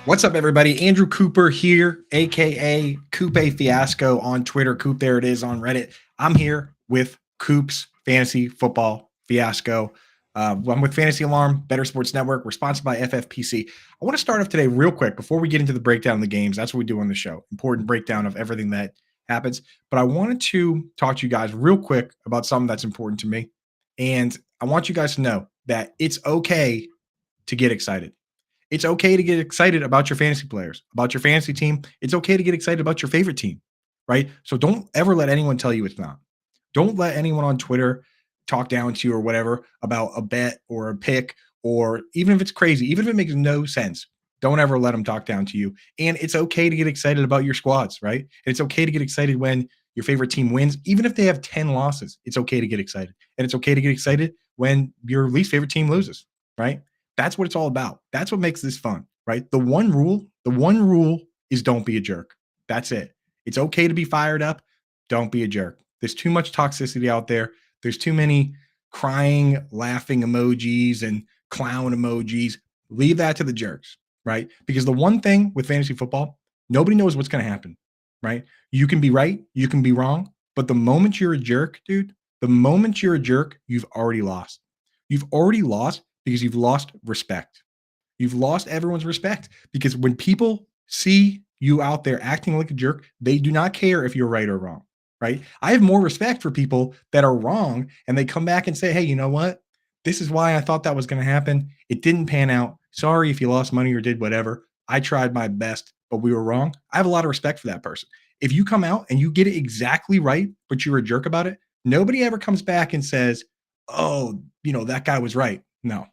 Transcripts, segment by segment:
What's up, everybody? Andrew Cooper here, aka Coop Fiasco on Twitter. Coop, there it is on Reddit. I'm here with Coop's Fantasy Football Fiasco. I'm with Fantasy Alarm, Better Sports Network. We're sponsored by FFPC. I want to start off today real quick before we get into the breakdown of the games. That's what we do on the show. Important breakdown of everything that happens. But I wanted to talk to you guys real quick about something that's important to me. And I want you guys to know that it's okay to get excited. It's okay to get excited about your fantasy players, about your fantasy team. It's okay to get excited about your favorite team, right? So don't ever let anyone tell you it's not. Don't let anyone on Twitter talk down to you or whatever about a bet or a pick, or even if it's crazy, even if it makes no sense, don't ever let them talk down to you. And it's okay to get excited about your squads, right? And it's okay to get excited when your favorite team wins, even if they have 10 losses. It's okay to get excited. And it's okay to get excited when your least favorite team loses, right? That's what it's all about. That's what makes this fun, right? The one rule is don't be a jerk. That's it. It's okay to be fired up. Don't be a jerk. There's too much toxicity out there. There's too many crying, laughing emojis and clown emojis. Leave that to the jerks, right? Because the one thing with fantasy football, nobody knows what's going to happen, right? You can be right, you can be wrong, but the moment you're a jerk, dude, the moment you're a jerk, you've already lost. You've already lost because you've lost respect. You've lost everyone's respect because when people see you out there acting like a jerk, they do not care if you're right or wrong, right? I have more respect for people that are wrong and they come back and say, hey, you know what? This is why I thought that was going to happen. It didn't pan out. Sorry if you lost money or did whatever. I tried my best, but we were wrong. I have a lot of respect for that person. If you come out and you get it exactly right, but you're a jerk about it, nobody ever comes back and says, oh, that guy was right. No.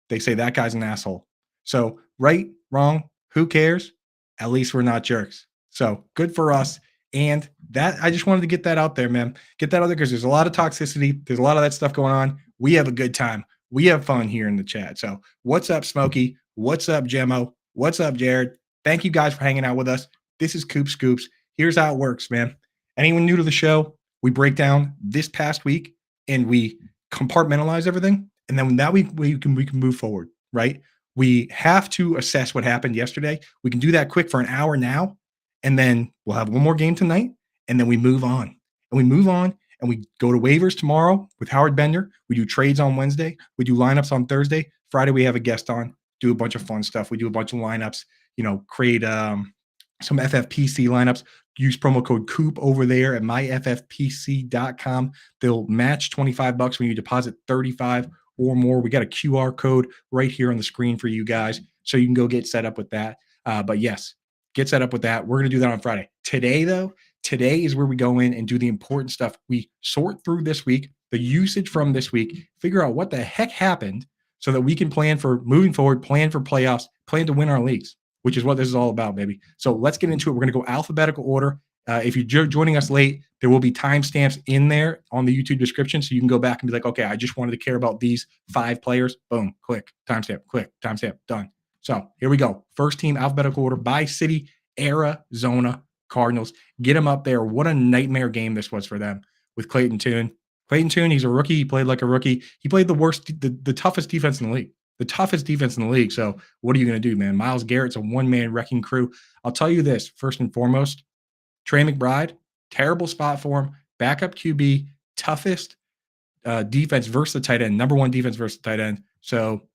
They say that guy's an asshole. So right, wrong, who cares? At least we're not jerks. So good for us. And that I just wanted to get that out there, man. Get that out there because there's a lot of toxicity. There's a lot of that stuff going on. We have a good time. We have fun here in the chat. So what's up, Smokey? What's up, Gemmo? What's up, Jared? Thank you guys for hanging out with us. This is Coop Scoops. Here's how it works, man. Anyone new to the show, we break down this past week and we compartmentalize everything. And then that week we can move forward, right? We have to assess what happened yesterday. We can do that quick for an hour now, and then we'll have one more game tonight, and then we move on. And we move on, and we go to waivers tomorrow with Howard Bender. We do trades on Wednesday. We do lineups on Thursday. Friday we have a guest on, do a bunch of fun stuff. We do a bunch of lineups, create some FFPC lineups. Use promo code Coop over there at myffpc.com. They'll match $25 when you deposit $35 or more. We got a QR code right here on the screen for you guys, so you can go get set up with that. But yes, get set up with that. We're going to do that on Friday. Today is where we go in and do the important stuff. We sort through this week, the usage from this week, figure out what the heck happened so that we can plan for moving forward, plan for playoffs, plan to win our leagues, which is what this is all about, baby. So let's get into it. We're going to go alphabetical order. If you're joining us late, there will be timestamps in there on the YouTube description, so you can go back and be like, okay, I just wanted to care about these 5 players. Boom, click, timestamp, done. So here we go. First team, alphabetical order by city, Arizona Cardinals. Get them up there. What a nightmare game this was for them with Clayton Tune. Clayton Tune, he's a rookie. He played like a rookie. He played the toughest defense in the league. The toughest defense in the league. So what are you going to do, man? Myles Garrett's a one-man wrecking crew. I'll tell you this, first and foremost, Trey McBride, terrible spot for him, backup QB, toughest defense versus the tight end, number 1 defense versus the tight end. So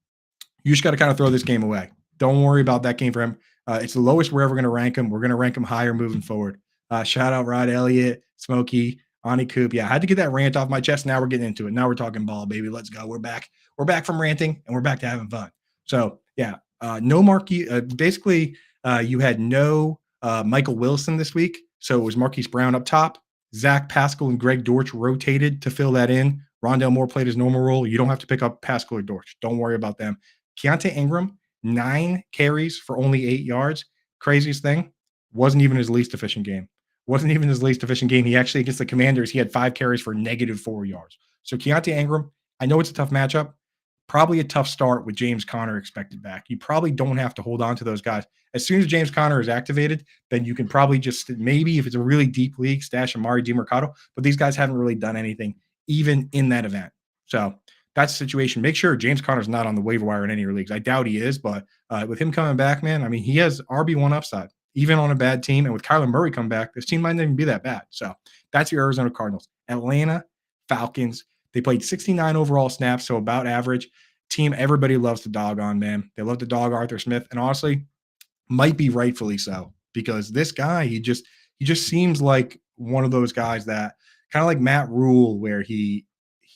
you just got to kind of throw this game away. Don't worry about that game for him. It's the lowest we're ever going to rank him. We're going to rank him higher moving forward. Shout out Rod Elliott, Smokey, Ani Coop. Yeah, I had to get that rant off my chest. Now we're getting into it. Now we're talking ball, baby. Let's go. We're back. We're back from ranting, and we're back to having fun. So, yeah, no Marquise. Basically, you had no Michael Wilson this week. So it was Marquise Brown up top. Zach Pascal and Greg Dortch rotated to fill that in. Rondale Moore played his normal role. You don't have to pick up Pascal or Dortch. Don't worry about them. Keontae Ingram, 9 carries for only 8 yards. Craziest thing, wasn't even his least efficient game. He actually, against the Commanders, he had 5 carries for -4 yards. So Keontae Ingram, I know it's a tough matchup. Probably a tough start with James Conner expected back. You probably don't have to hold on to those guys. As soon as James Conner is activated, then you can probably just, maybe if it's a really deep league, stash Amari DiMercado. But these guys haven't really done anything even in that event. So that's the situation. Make sure James Conner's not on the waiver wire in any of your leagues. I doubt he is, but with him coming back, man, I mean, he has RB1 upside, even on a bad team. And with Kyler Murray coming back, this team might not even be that bad. So that's your Arizona Cardinals. Atlanta Falcons. They played 69 overall snaps, so about average. Team everybody loves to dog on, man. They love to dog Arthur Smith. And honestly, might be rightfully so, because this guy, he just seems like one of those guys that kind of like Matt Rule, where he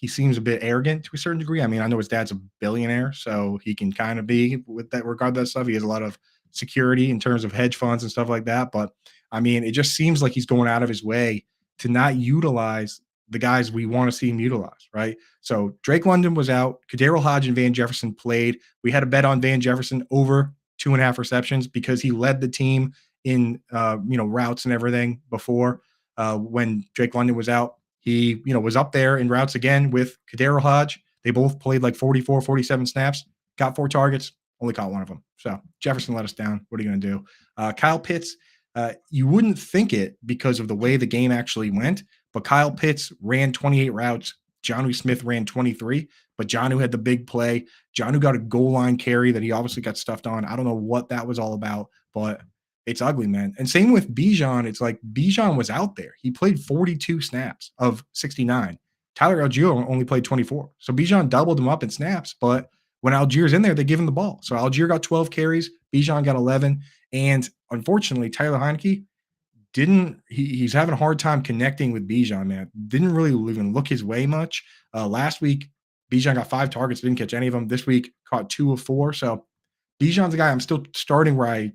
seems a bit arrogant to a certain degree. I mean, I know his dad's a billionaire, so he can kind of be with that regard that stuff. He has a lot of security in terms of hedge funds and stuff like that. But I mean, it just seems like he's going out of his way to not utilize the guys we want to see him utilize, right? So Drake London was out. Kadarius Hodge and Van Jefferson played. We had a bet on Van Jefferson over 2.5 receptions because he led the team in routes and everything before when Drake London was out. He was up there in routes again with Kadarius Hodge. They both played like 44, 47 snaps, got 4 targets, only caught one of them. So Jefferson let us down. What are you going to do? Kyle Pitts, you wouldn't think it because of the way the game actually went, but Kyle Pitts ran 28 routes. Jonnu Smith ran 23, but Jonnu had the big play. Jonnu got a goal line carry that he obviously got stuffed on. I don't know what that was all about, but it's ugly, man. And same with Bijan. It's like Bijan was out there. He played 42 snaps of 69. Tyler Algier only played 24. So Bijan doubled him up in snaps, but when Algier's in there, they give him the ball. So Algier got 12 carries, Bijan got 11. And unfortunately, Tyler Heineke he's having a hard time connecting with Bijan, man. Didn't really even look his way much. Last week, Bijan got 5 targets, didn't catch any of them. This week, caught 2 of 4. So Bijan's a guy I'm still starting where I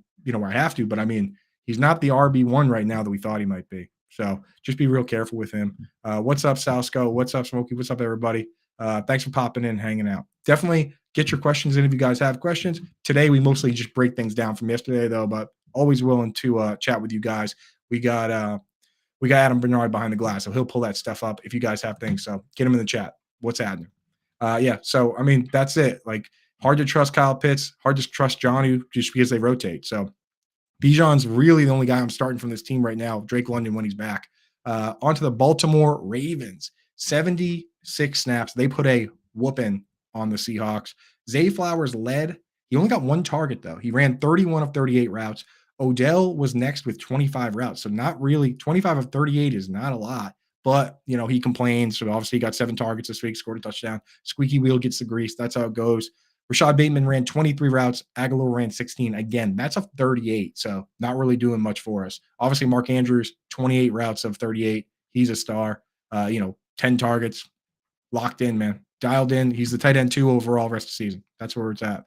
have to, but I mean, he's not the RB1 right now that we thought he might be. So just be real careful with him. What's up, Salsco? What's up, Smokey? What's up, everybody? Thanks for popping in and hanging out. Definitely get your questions in if you guys have questions. Today, we mostly just break things down from yesterday, though, but always willing to chat with you guys. We got Adam Bernard behind the glass, so he'll pull that stuff up if you guys have things. So get him in the chat. What's happening? Yeah. So I mean, that's it. Like, hard to trust Kyle Pitts, hard to trust Jonnu just because they rotate. So Bijan's really the only guy I'm starting from this team right now. Drake London when he's back. Onto the Baltimore Ravens. 76 snaps. They put a whooping on the Seahawks. Zay Flowers led. He only got 1 target, though. He ran 31 of 38 routes. Odell was next with 25 routes. So not really. 25 of 38 is not a lot. But, he complains. So obviously he got 7 targets this week, scored a touchdown. Squeaky wheel gets the grease. That's how it goes. Rashad Bateman ran 23 routes. Aguilar ran 16. Again, that's a 38, so not really doing much for us. Obviously, Mark Andrews, 28 routes of 38. He's a star. 10 targets. Locked in, man. Dialed in. He's the tight end 2 overall rest of the season. That's where it's at.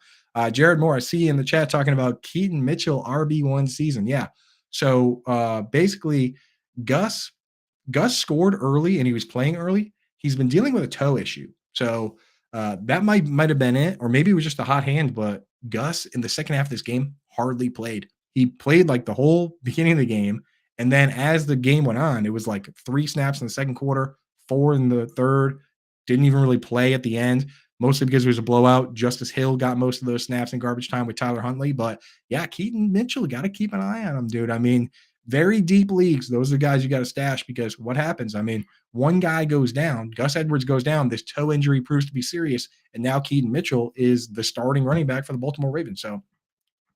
Jared Moore, I see you in the chat talking about Keaton Mitchell RB1 season. Yeah. So basically, Gus scored early and he was playing early. He's been dealing with a toe issue. So that might have been it, or maybe it was just a hot hand, but Gus in the second half of this game hardly played. He played like the whole beginning of the game, and then as the game went on, it was like 3 snaps in the second quarter, 4 in the third, didn't even really play at the end, mostly because it was a blowout. Justice Hill got most of those snaps in garbage time with Tyler Huntley, but yeah, Keaton Mitchell, got to keep an eye on him, dude. I mean, very deep leagues, those are the guys you got to stash because what happens? I mean, one guy goes down, Gus Edwards goes down, this toe injury proves to be serious, and now Keaton Mitchell is the starting running back for the Baltimore Ravens. So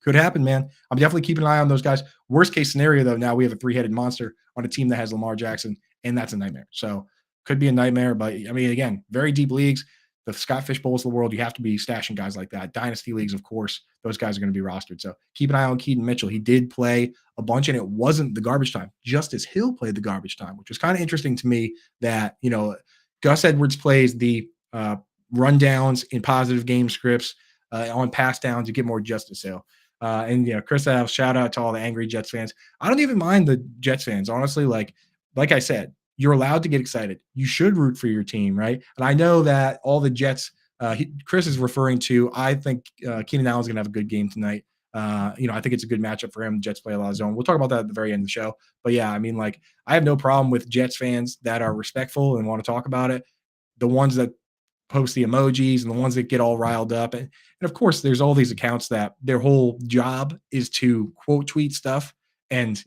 could happen, man. I'm definitely keeping an eye on those guys. Worst case scenario, though, now we have a 3-headed monster on a team that has Lamar Jackson, and that's a nightmare. So could be a nightmare, but I mean, again, very deep leagues. The Scott Fish Bowls of the world, you have to be stashing guys like that. Dynasty leagues, of course, those guys are going to be rostered. So keep an eye on Keaton Mitchell. He did play a bunch, and it wasn't the garbage time. Justice Hill played the garbage time, which was kind of interesting to me that, Gus Edwards plays the rundowns in positive game scripts on pass downs to get more Justice Hill. Chris Alves, shout out to all the angry Jets fans. I don't even mind the Jets fans, honestly. Like I said, you're allowed to get excited. You should root for your team, right? And I know that all the Jets, Chris is referring to, I think Keenan Allen's going to have a good game tonight. I think it's a good matchup for him. The Jets play a lot of zone. We'll talk about that at the very end of the show. But yeah, I mean, I have no problem with Jets fans that are respectful and want to talk about it. The ones that post the emojis and the ones that get all riled up. And of course, there's all these accounts that their whole job is to quote tweet stuff. And,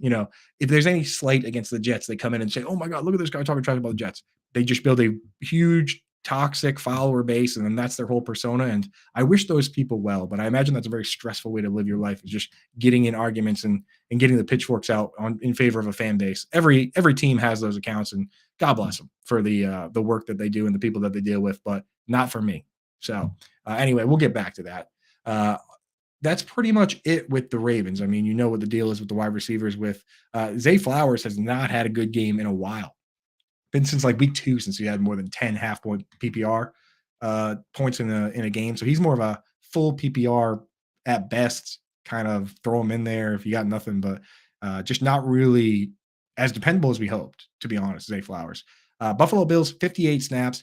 if there's any slight against the Jets, they come in and say, oh my God, look at this guy talking trash about the Jets. They just build a huge toxic follower base, and then that's their whole persona. And I wish those people well, but I imagine that's a very stressful way to live your life, is just getting in arguments and getting the pitchforks out in favor of a fan base. Every team has those accounts, and God bless them for the work that they do and the people that they deal with, but not for me. So anyway, we'll get back to that. That's pretty much it with the Ravens. I mean, you know what the deal is with the wide receivers. With Zay Flowers has not had a good game in a while. Been since like week 2 since he had more than 10 half-point PPR points in a game. So he's more of a full PPR at best, kind of throw him in there if you got nothing, but just not really as dependable as we hoped, to be honest, Zay Flowers. Buffalo Bills, 58 snaps.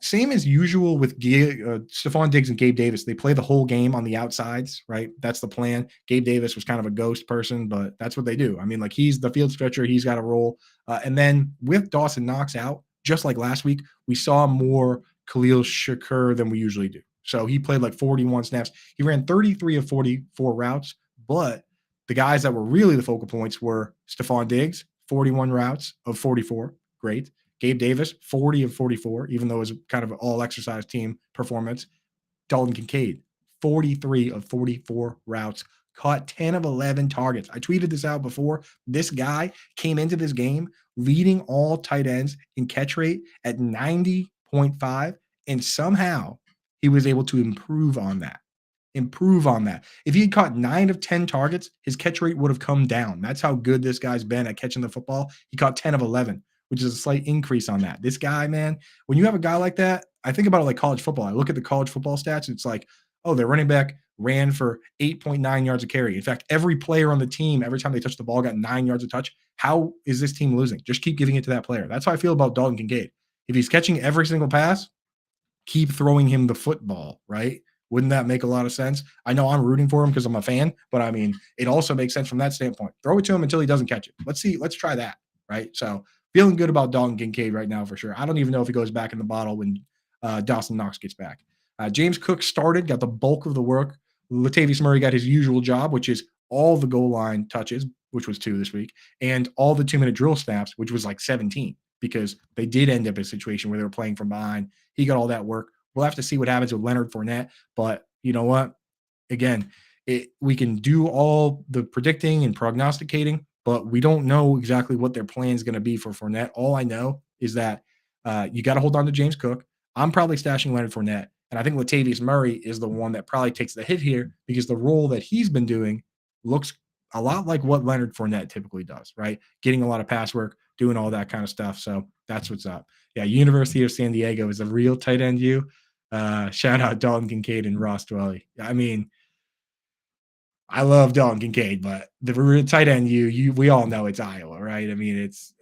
Same as usual with Stephon Diggs and Gabe Davis. They play the whole game on the outsides, right? That's the plan. Gabe Davis was kind of a ghost person, but that's what they do. I mean, like, he's the field stretcher. He's got a role. And then with Dawson Knox out, just like last week, we saw more Khalil Shakur than we usually do. So he played like 41 snaps. He ran 33 of 44 routes, but the guys that were really the focal points were Stephon Diggs, 41 routes of 44. Great. Gabe Davis, 40 of 44, even though it was kind of an all-exercise team performance. Dalton Kincaid, 43 of 44 routes, caught 10 of 11 targets. I tweeted this out before. This guy came into this game leading all tight ends in catch rate at 90.5, and somehow he was able to improve on that. If he had caught 9 of 10 targets, his catch rate would have come down. That's how good this guy's been at catching the football. He caught 10 of 11. Which is a slight increase on that. This guy, man, when you have a guy like that, I think about it like college football. I look at the college football stats. It's like, oh, their running back ran for 8.9 yards a carry. In fact, every player on the team, every time they touched the ball, got 9 yards a touch. How is this team losing? Just keep giving it to that player. That's how I feel about Dalton Kincaid. If he's catching every single pass, keep throwing him the football, right? Wouldn't that make a lot of sense? I know I'm rooting for him because I'm a fan, but I mean, it also makes sense from that standpoint. Throw it to him until he doesn't catch it. Let's see. Let's try that, right? So feeling good about Dalton Kincaid right now for sure. I don't even know if he goes back in the bottle when Dawson Knox gets back. James Cook started, got the bulk of the work. Latavius Murray got his usual job, which is all the goal line touches, which was 2 this week, and all the 2-minute drill snaps, which was like 17, because they did end up in a situation where they were playing from behind. He got all that work. We'll have to see what happens with Leonard Fournette, but you know what? Again, we can do all the predicting and prognosticating, but we don't know exactly what their plan is going to be for Fournette. All I know is that you got to hold on to James Cook. I'm probably stashing Leonard Fournette, and I think Latavius Murray is the one that probably takes the hit here because the role that he's been doing looks a lot like what Leonard Fournette typically does, right? Getting a lot of pass work, doing all that kind of stuff. So that's what's up. Yeah, University of San Diego is a real tight end U. Shout out Dalton Kincaid and Ross Dwelly. I mean, I love Dalton Kincaid, but the tight end we all know it's Iowa, right? I mean, it's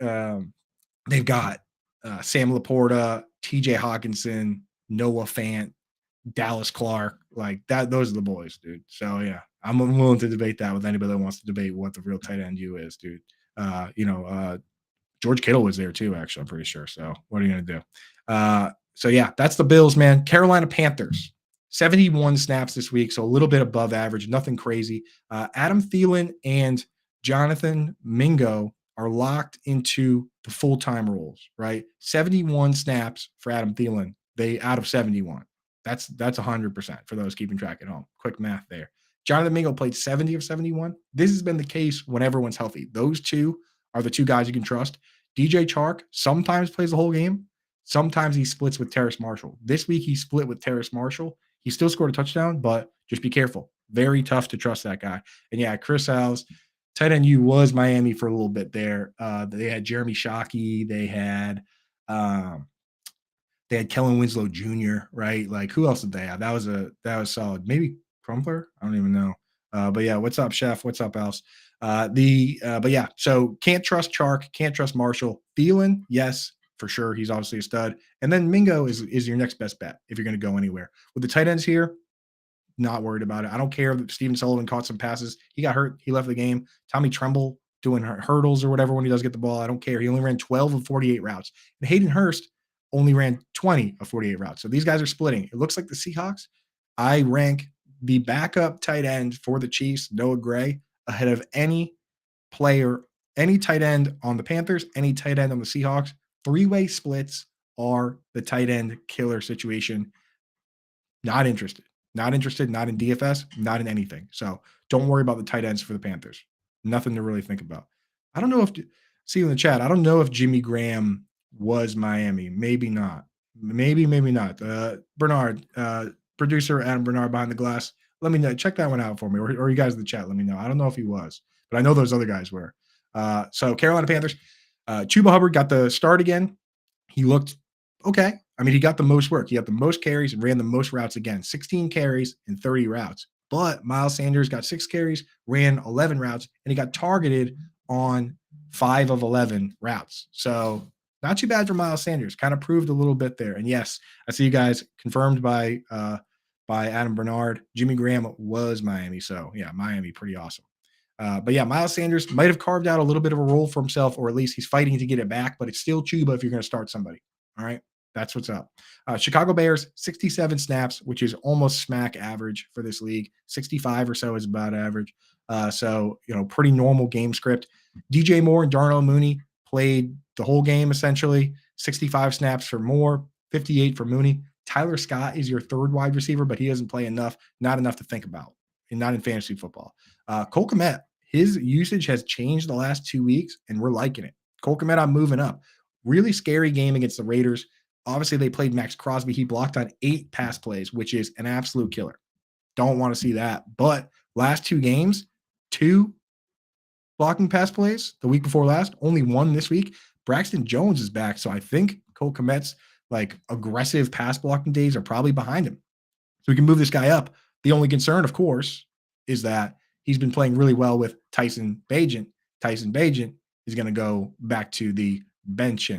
they've got Sam Laporta, TJ Hawkinson, Noah Fant, Dallas Clark, like that. Those are the boys, dude. So yeah, I'm willing to debate that with anybody that wants to debate what the real tight end U is, dude. George Kittle was there too, actually, I'm pretty sure. So what are you going to do? So yeah, that's the Bills, man. Carolina Panthers, 71 snaps this week, so a little bit above average, nothing crazy. Adam Thielen and Jonathan Mingo are locked into the full-time roles, right? 71 snaps for Adam Thielen, they out of 71. That's 100% for those keeping track at home. Quick math there. Jonathan Mingo played 70 of 71. This has been the case when everyone's healthy. Those two are the two guys you can trust. DJ Chark sometimes plays the whole game. Sometimes he splits with Terrace Marshall. This week he split with Terrace Marshall. He still scored a touchdown, but just be careful. Very tough to trust that guy. And yeah, Chris Alves, tight end U was Miami for a little bit there. They had Jeremy Shockey. They had Kellen Winslow Jr., right? Like, who else did they have? That was solid. Maybe Crumpler? I don't even know. But yeah, what's up, Chef? What's up, Alves? But yeah, so can't trust Chark, can't trust Marshall. Thielen, yes, for sure. He's obviously a stud. And then Mingo is your next best bet if you're going to go anywhere. With the tight ends here, not worried about it. I don't care if Steven Sullivan caught some passes. He got hurt. He left the game. Tommy Tremble doing hurdles or whatever when he does get the ball. I don't care. He only ran 12 of 48 routes. And Hayden Hurst only ran 20 of 48 routes. So these guys are splitting. It looks like the Seahawks. I rank the backup tight end for the Chiefs, Noah Gray, ahead of any player, any tight end on the Panthers, any tight end on the Seahawks. 3-way splits are the tight end killer situation. Not interested. Not interested, not in DFS, not in anything. So don't worry about the tight ends for the Panthers. Nothing to really think about. I don't know if see in the chat, I don't know if Jimmy Graham was Miami. Maybe not. Maybe not. Bernard, producer Adam Bernard behind the glass. Let me know. Check that one out for me. Or you guys in the chat, let me know. I don't know if he was, but I know those other guys were. So Carolina Panthers. Chuba Hubbard got the start again. He looked okay. I mean, he got the most work. He got the most carries and ran the most routes again, 16 carries and 30 routes. But Miles Sanders got 6 carries, ran 11 routes, and he got targeted on 5 of 11 routes. So not too bad for Miles Sanders. Kind of proved a little bit there. And yes, I see you guys confirmed by Adam Bernard. Jimmy Graham was Miami. So yeah, Miami, pretty awesome. But yeah, Miles Sanders might have carved out a little bit of a role for himself, or at least he's fighting to get it back, but it's still Chuba if you're going to start somebody. All right. That's what's up. Chicago Bears, 67 snaps, which is almost smack average for this league. 65 or so is about average. So, pretty normal game script. DJ Moore and Darnell Mooney played the whole game, essentially. 65 snaps for Moore, 58 for Mooney. Tyler Scott is your third wide receiver, but he doesn't play enough, not enough to think about, and not in fantasy football. Cole Kmet, his usage has changed the last 2 weeks, and we're liking it. Cole Kmet, I'm moving up. Really scary game against the Raiders. Obviously, they played Max Crosby. He blocked on 8 pass plays, which is an absolute killer. Don't want to see that. But last 2 games, 2 blocking pass plays the week before last, only 1 this week. Braxton Jones is back. So I think Cole Kmet's aggressive pass blocking days are probably behind him. So we can move this guy up. The only concern, of course, is that he's been playing really well with Tyson Bagent. Tyson Bagent is going to go back to the bench.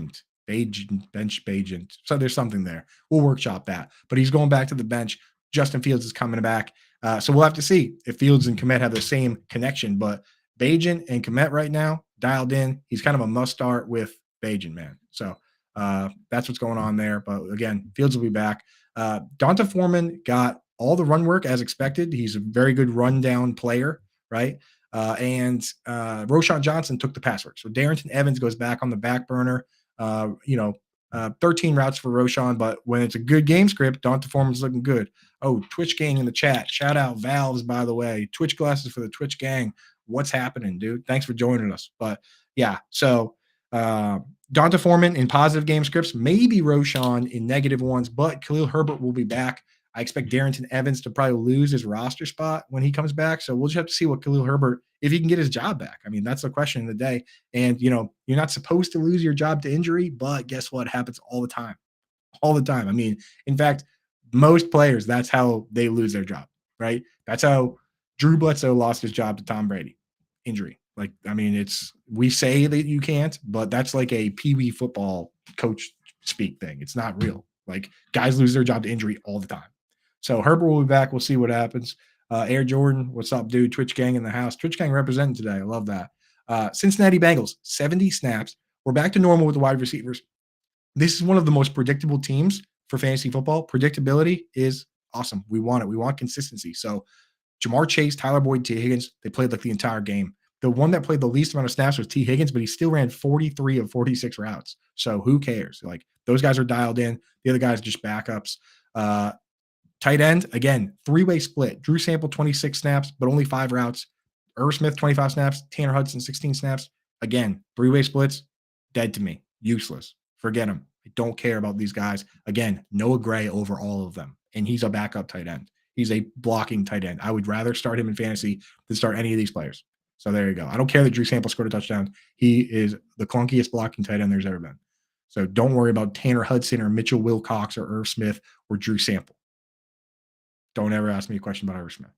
So there's something there. We'll workshop that. But he's going back to the bench. Justin Fields is coming back. So we'll have to see if Fields and Kmet have the same connection. But Bagent and Kmet right now, dialed in. He's kind of a must start with Bagent, man. So that's what's going on there. But again, Fields will be back. Donta Foreman got all the run work as expected. He's a very good rundown player, right? And Roshan Johnson took the pass work. So Darrington Evans goes back on the back burner. 13 routes for Roshan, but when it's a good game script, Donta Foreman's looking good. Oh, Twitch gang in the chat. Shout out Valves, by the way. Twitch glasses for the Twitch gang. What's happening, dude? Thanks for joining us. But yeah, so Donta Foreman in positive game scripts, maybe Roshan in negative ones, but Khalil Herbert will be back. I expect Darrington Evans to probably lose his roster spot when he comes back. So we'll just have to see what Khalil Herbert, if he can get his job back. I mean, that's the question of the day. And, you're not supposed to lose your job to injury, but guess what? It happens all the time. All the time. I mean, in fact, most players, that's how they lose their job, right? That's how Drew Bledsoe lost his job to Tom Brady. Injury. We say that you can't, but that's like a Pee Wee football coach speak thing. It's not real. Guys lose their job to injury all the time. So Herbert will be back. We'll see what happens. Air Jordan, what's up, dude? Twitch gang in the house. Twitch gang representing today. I love that. Cincinnati Bengals, 70 snaps. We're back to normal with the wide receivers. This is one of the most predictable teams for fantasy football. Predictability is awesome. We want it. We want consistency. So Jamar Chase, Tyler Boyd, T. Higgins, they played the entire game. The one that played the least amount of snaps was T. Higgins, but he still ran 43 of 46 routes. So who cares? Those guys are dialed in. The other guys are just backups. Tight end, again, 3-way split. Drew Sample, 26 snaps, but only 5 routes. Irv Smith, 25 snaps. Tanner Hudson, 16 snaps. Again, 3-way splits, dead to me. Useless. Forget them. I don't care about these guys. Again, Noah Gray over all of them. And he's a backup tight end. He's a blocking tight end. I would rather start him in fantasy than start any of these players. So there you go. I don't care that Drew Sample scored a touchdown. He is the clunkiest blocking tight end there's ever been. So don't worry about Tanner Hudson or Mitchell Wilcox or Irv Smith or Drew Sample. Don't ever ask me a question about Irv Smith.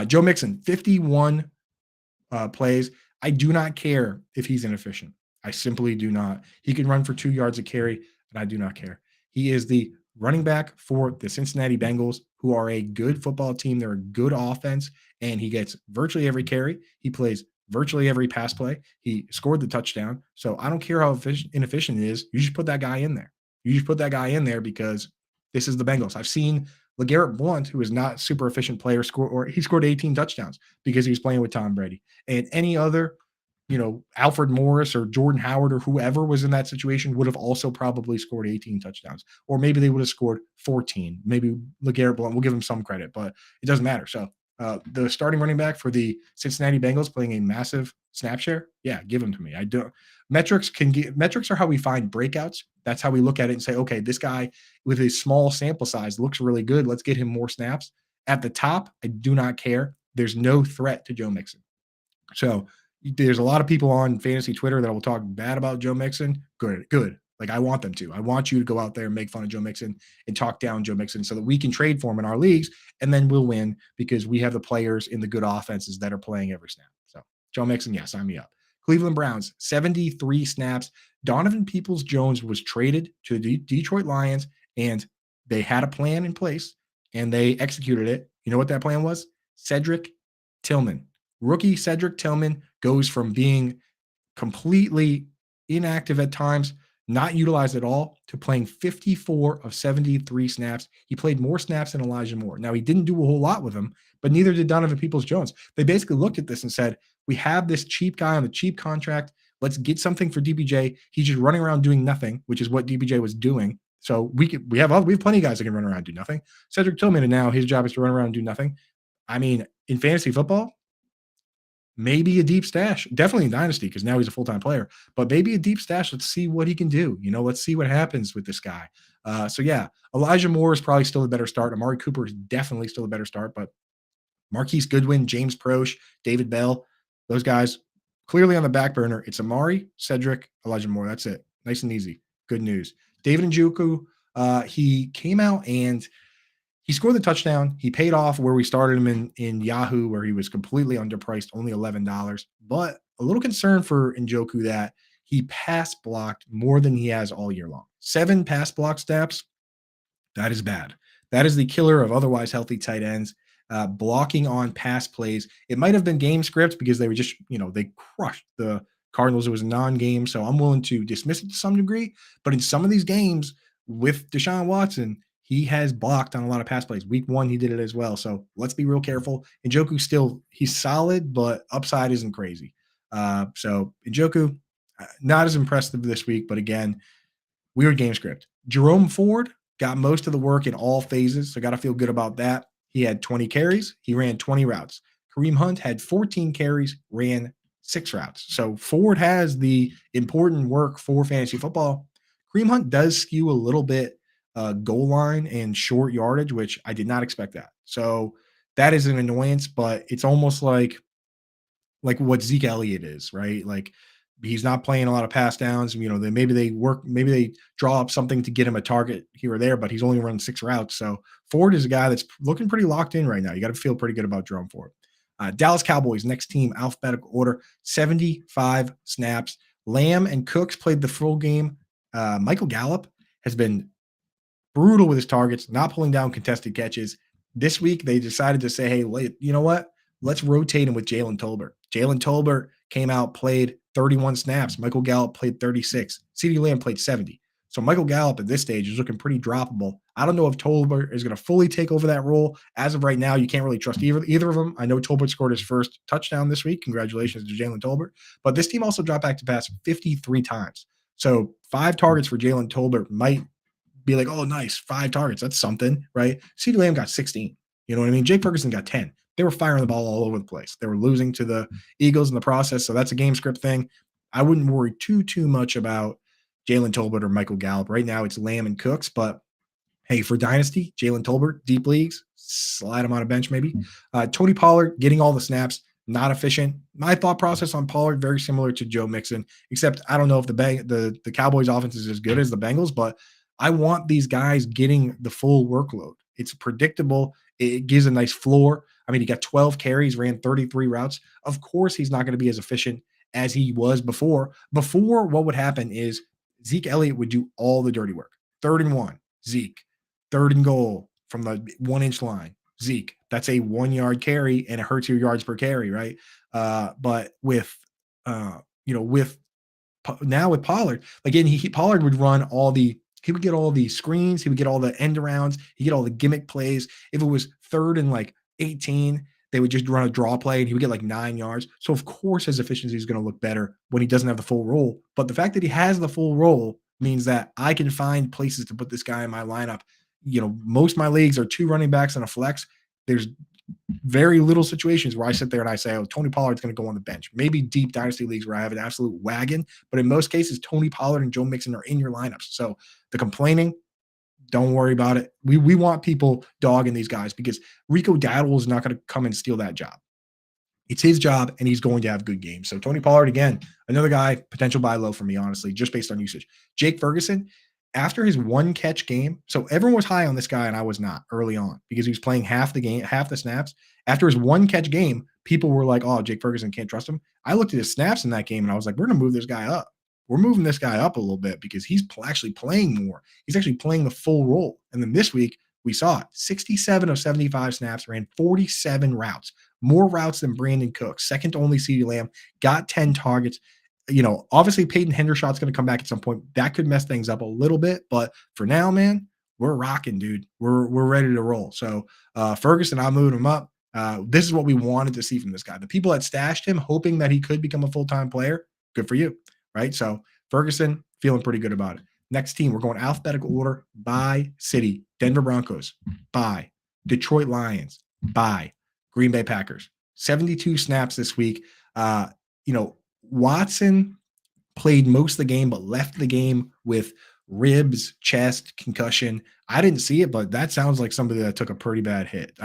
Joe Mixon, 51 plays. I do not care if he's inefficient. I simply do not. He can run for 2 yards a carry, and I do not care. He is the running back for the Cincinnati Bengals, who are a good football team. They're a good offense, and he gets virtually every carry. He plays virtually every pass play. He scored the touchdown. So I don't care how inefficient it is. You just put that guy in there. You just put that guy in there because this is the Bengals. I've seen LeGarrette Blount, who is not super efficient player, he scored 18 touchdowns because he was playing with Tom Brady. And any other Alfred Morris or Jordan Howard or whoever was in that situation would have also probably scored 18 touchdowns, or maybe they would have scored 14. Maybe LeGarrette Blount, we'll give him some credit, but it doesn't matter. So the starting running back for the Cincinnati Bengals playing a massive snap share, yeah, give him to me. I do. Metrics are how we find breakouts. That's how we look at it and say, okay, this guy with a small sample size looks really good. Let's get him more snaps. At the top, I do not care. There's no threat to Joe Mixon. So there's a lot of people on fantasy Twitter that will talk bad about Joe Mixon. Good. Like, I want them to. I want you to go out there and make fun of Joe Mixon and talk down Joe Mixon so that we can trade for him in our leagues, and then we'll win because we have the players in the good offenses that are playing every snap. So Joe Mixon, yeah, sign me up. Cleveland Browns, 73 snaps. Donovan Peoples-Jones was traded to the Detroit Lions, and they had a plan in place, and they executed it. You know what that plan was? Cedric Tillman. Rookie Cedric Tillman goes from being completely inactive at times, not utilized at all, to playing 54 of 73 snaps. He played more snaps than Elijah Moore. Now, he didn't do a whole lot with him, but neither did Donovan Peoples-Jones. They basically looked at this and said, we have this cheap guy on the cheap contract. Let's get something for DPJ. He's just running around doing nothing, which is what DPJ was doing. So we have plenty of guys that can run around and do nothing. Cedric Tillman, and now his job is to run around and do nothing. I mean, in fantasy football, maybe a deep stash, definitely in Dynasty because now he's a full-time player, but maybe a deep stash. Let's see what he can do. Let's see what happens with this guy. So yeah, Elijah Moore is probably still a better start. Amari Cooper is definitely still a better start, but Marquise Goodwin, James Proche, David Bell, those guys clearly on the back burner. It's Amari, Cedric, Elijah Moore. That's it. Nice and easy. Good news. David Njoku, he came out and he scored the touchdown. He paid off where we started him in Yahoo, where he was completely underpriced, only $11. But a little concern for Njoku that he pass blocked more than he has all year long. 7 pass block snaps. That is bad. That is the killer of otherwise healthy tight ends. Blocking on pass plays. It might have been game script because they were just, they crushed the Cardinals. It was a non-game, so I'm willing to dismiss it to some degree. But in some of these games with Deshaun Watson, he has blocked on a lot of pass plays. Week 1, he did it as well. So let's be real careful. Njoku he's solid, but upside isn't crazy. So Njoku, not as impressive this week, but again, weird game script. Jerome Ford got most of the work in all phases, so got to feel good about that. He had 20 carries. He ran 20 routes. Kareem Hunt had 14 carries, ran 6 routes. So Ford has the important work for fantasy football. Kareem Hunt does skew a little bit goal line and short yardage, which I did not expect that. So that is an annoyance, but it's almost like what Zeke Elliott is, right? Like, he's not playing a lot of pass downs. Maybe they draw up something to get him a target here or there, but he's only run 6 routes. So Ford is a guy that's looking pretty locked in right now. You got to feel pretty good about Jerome Ford. Dallas Cowboys, next team, alphabetical order, 75 snaps. Lamb and Cooks played the full game. Michael Gallup has been brutal with his targets, not pulling down contested catches. This week, they decided to say, hey, you know what? Let's rotate him with Jalen Tolbert. Jalen Tolbert came out, played 31 snaps. Michael Gallup played 36. CeeDee Lamb played 70. So Michael Gallup at this stage is looking pretty droppable. I don't know if Tolbert is going to fully take over that role. As of right now, you can't really trust either of them. I know Tolbert scored his first touchdown this week. Congratulations to Jalen Tolbert. But this team also dropped back to pass 53 times. So 5 targets for Jalen Tolbert might be like, oh, nice, 5 targets. That's something, right? CeeDee Lamb got 16. You know what I mean? Jake Ferguson got 10. They were firing the ball all over the place. They were losing to the Eagles in the process, so that's a game script thing. I wouldn't worry too much about Jalen Tolbert or Michael Gallup. Right now, it's Lamb and Cooks, but hey, for Dynasty, Jalen Tolbert, deep leagues, slide him on a bench maybe. Tony Pollard getting all the snaps, not efficient. My thought process on Pollard, very similar to Joe Mixon, except I don't know if the Cowboys offense is as good as the Bengals, but I want these guys getting the full workload. It's predictable. It gives a nice floor. I mean, he got 12 carries, ran 33 routes. Of course, he's not going to be as efficient as he was before. Before, what would happen is Zeke Elliott would do all the dirty work. 3rd and 1, Zeke. 3rd and goal from the 1-inch line, Zeke. That's a 1-yard carry, and it hurts your yards per carry, right? But with Pollard, again, Pollard would run he would get all the screens. He would get all the end arounds. He'd get all the gimmick plays. If it was 3rd and 18, they would just run a draw play and he would get like 9 yards. So of course his efficiency is going to look better when he doesn't have the full role. But the fact that he has the full role means that I can find places to put this guy in my lineup. Most of my leagues are 2 running backs and a flex. There's very little situations where I sit there and I say, oh, Tony Pollard's going to go on the bench. Maybe deep dynasty leagues where I have an absolute wagon, but in most cases, Tony Pollard and Joe Mixon are in your lineups. So the complaining, don't worry about it. We want people dogging these guys because Rico Dowdle is not going to come and steal that job. It's his job, and he's going to have good games. So Tony Pollard, again, another guy, potential buy low for me, honestly, just based on usage. Jake Ferguson, after his 1-catch game, so everyone was high on this guy, and I was not early on because he was playing half the game, half the snaps. After his 1-catch game, people were like, oh, Jake Ferguson, can't trust him. I looked at his snaps in that game, and I was like, we're going to move this guy up. We're moving this guy up a little bit because he's actually playing more. He's actually playing the full role. And then this week, we saw it. 67 of 75 snaps, ran 47 routes, more routes than Brandon Cooks, second to only CeeDee Lamb, got 10 targets. Obviously Peyton Hendershot's going to come back at some point. That could mess things up a little bit, but for now, man, we're rocking, dude. We're ready to roll. So Ferguson, I'm moving him up. This is what we wanted to see from this guy. The people that stashed him, hoping that he could become a full-time player, good for you, right? So Ferguson, feeling pretty good about it. Next team, we're going alphabetical order by city. Denver Broncos, bye. Detroit Lions, bye. Green Bay Packers, 72 snaps this week. Watson played most of the game, but left the game with ribs, chest, concussion. I didn't see it, but that sounds like somebody that took a pretty bad hit.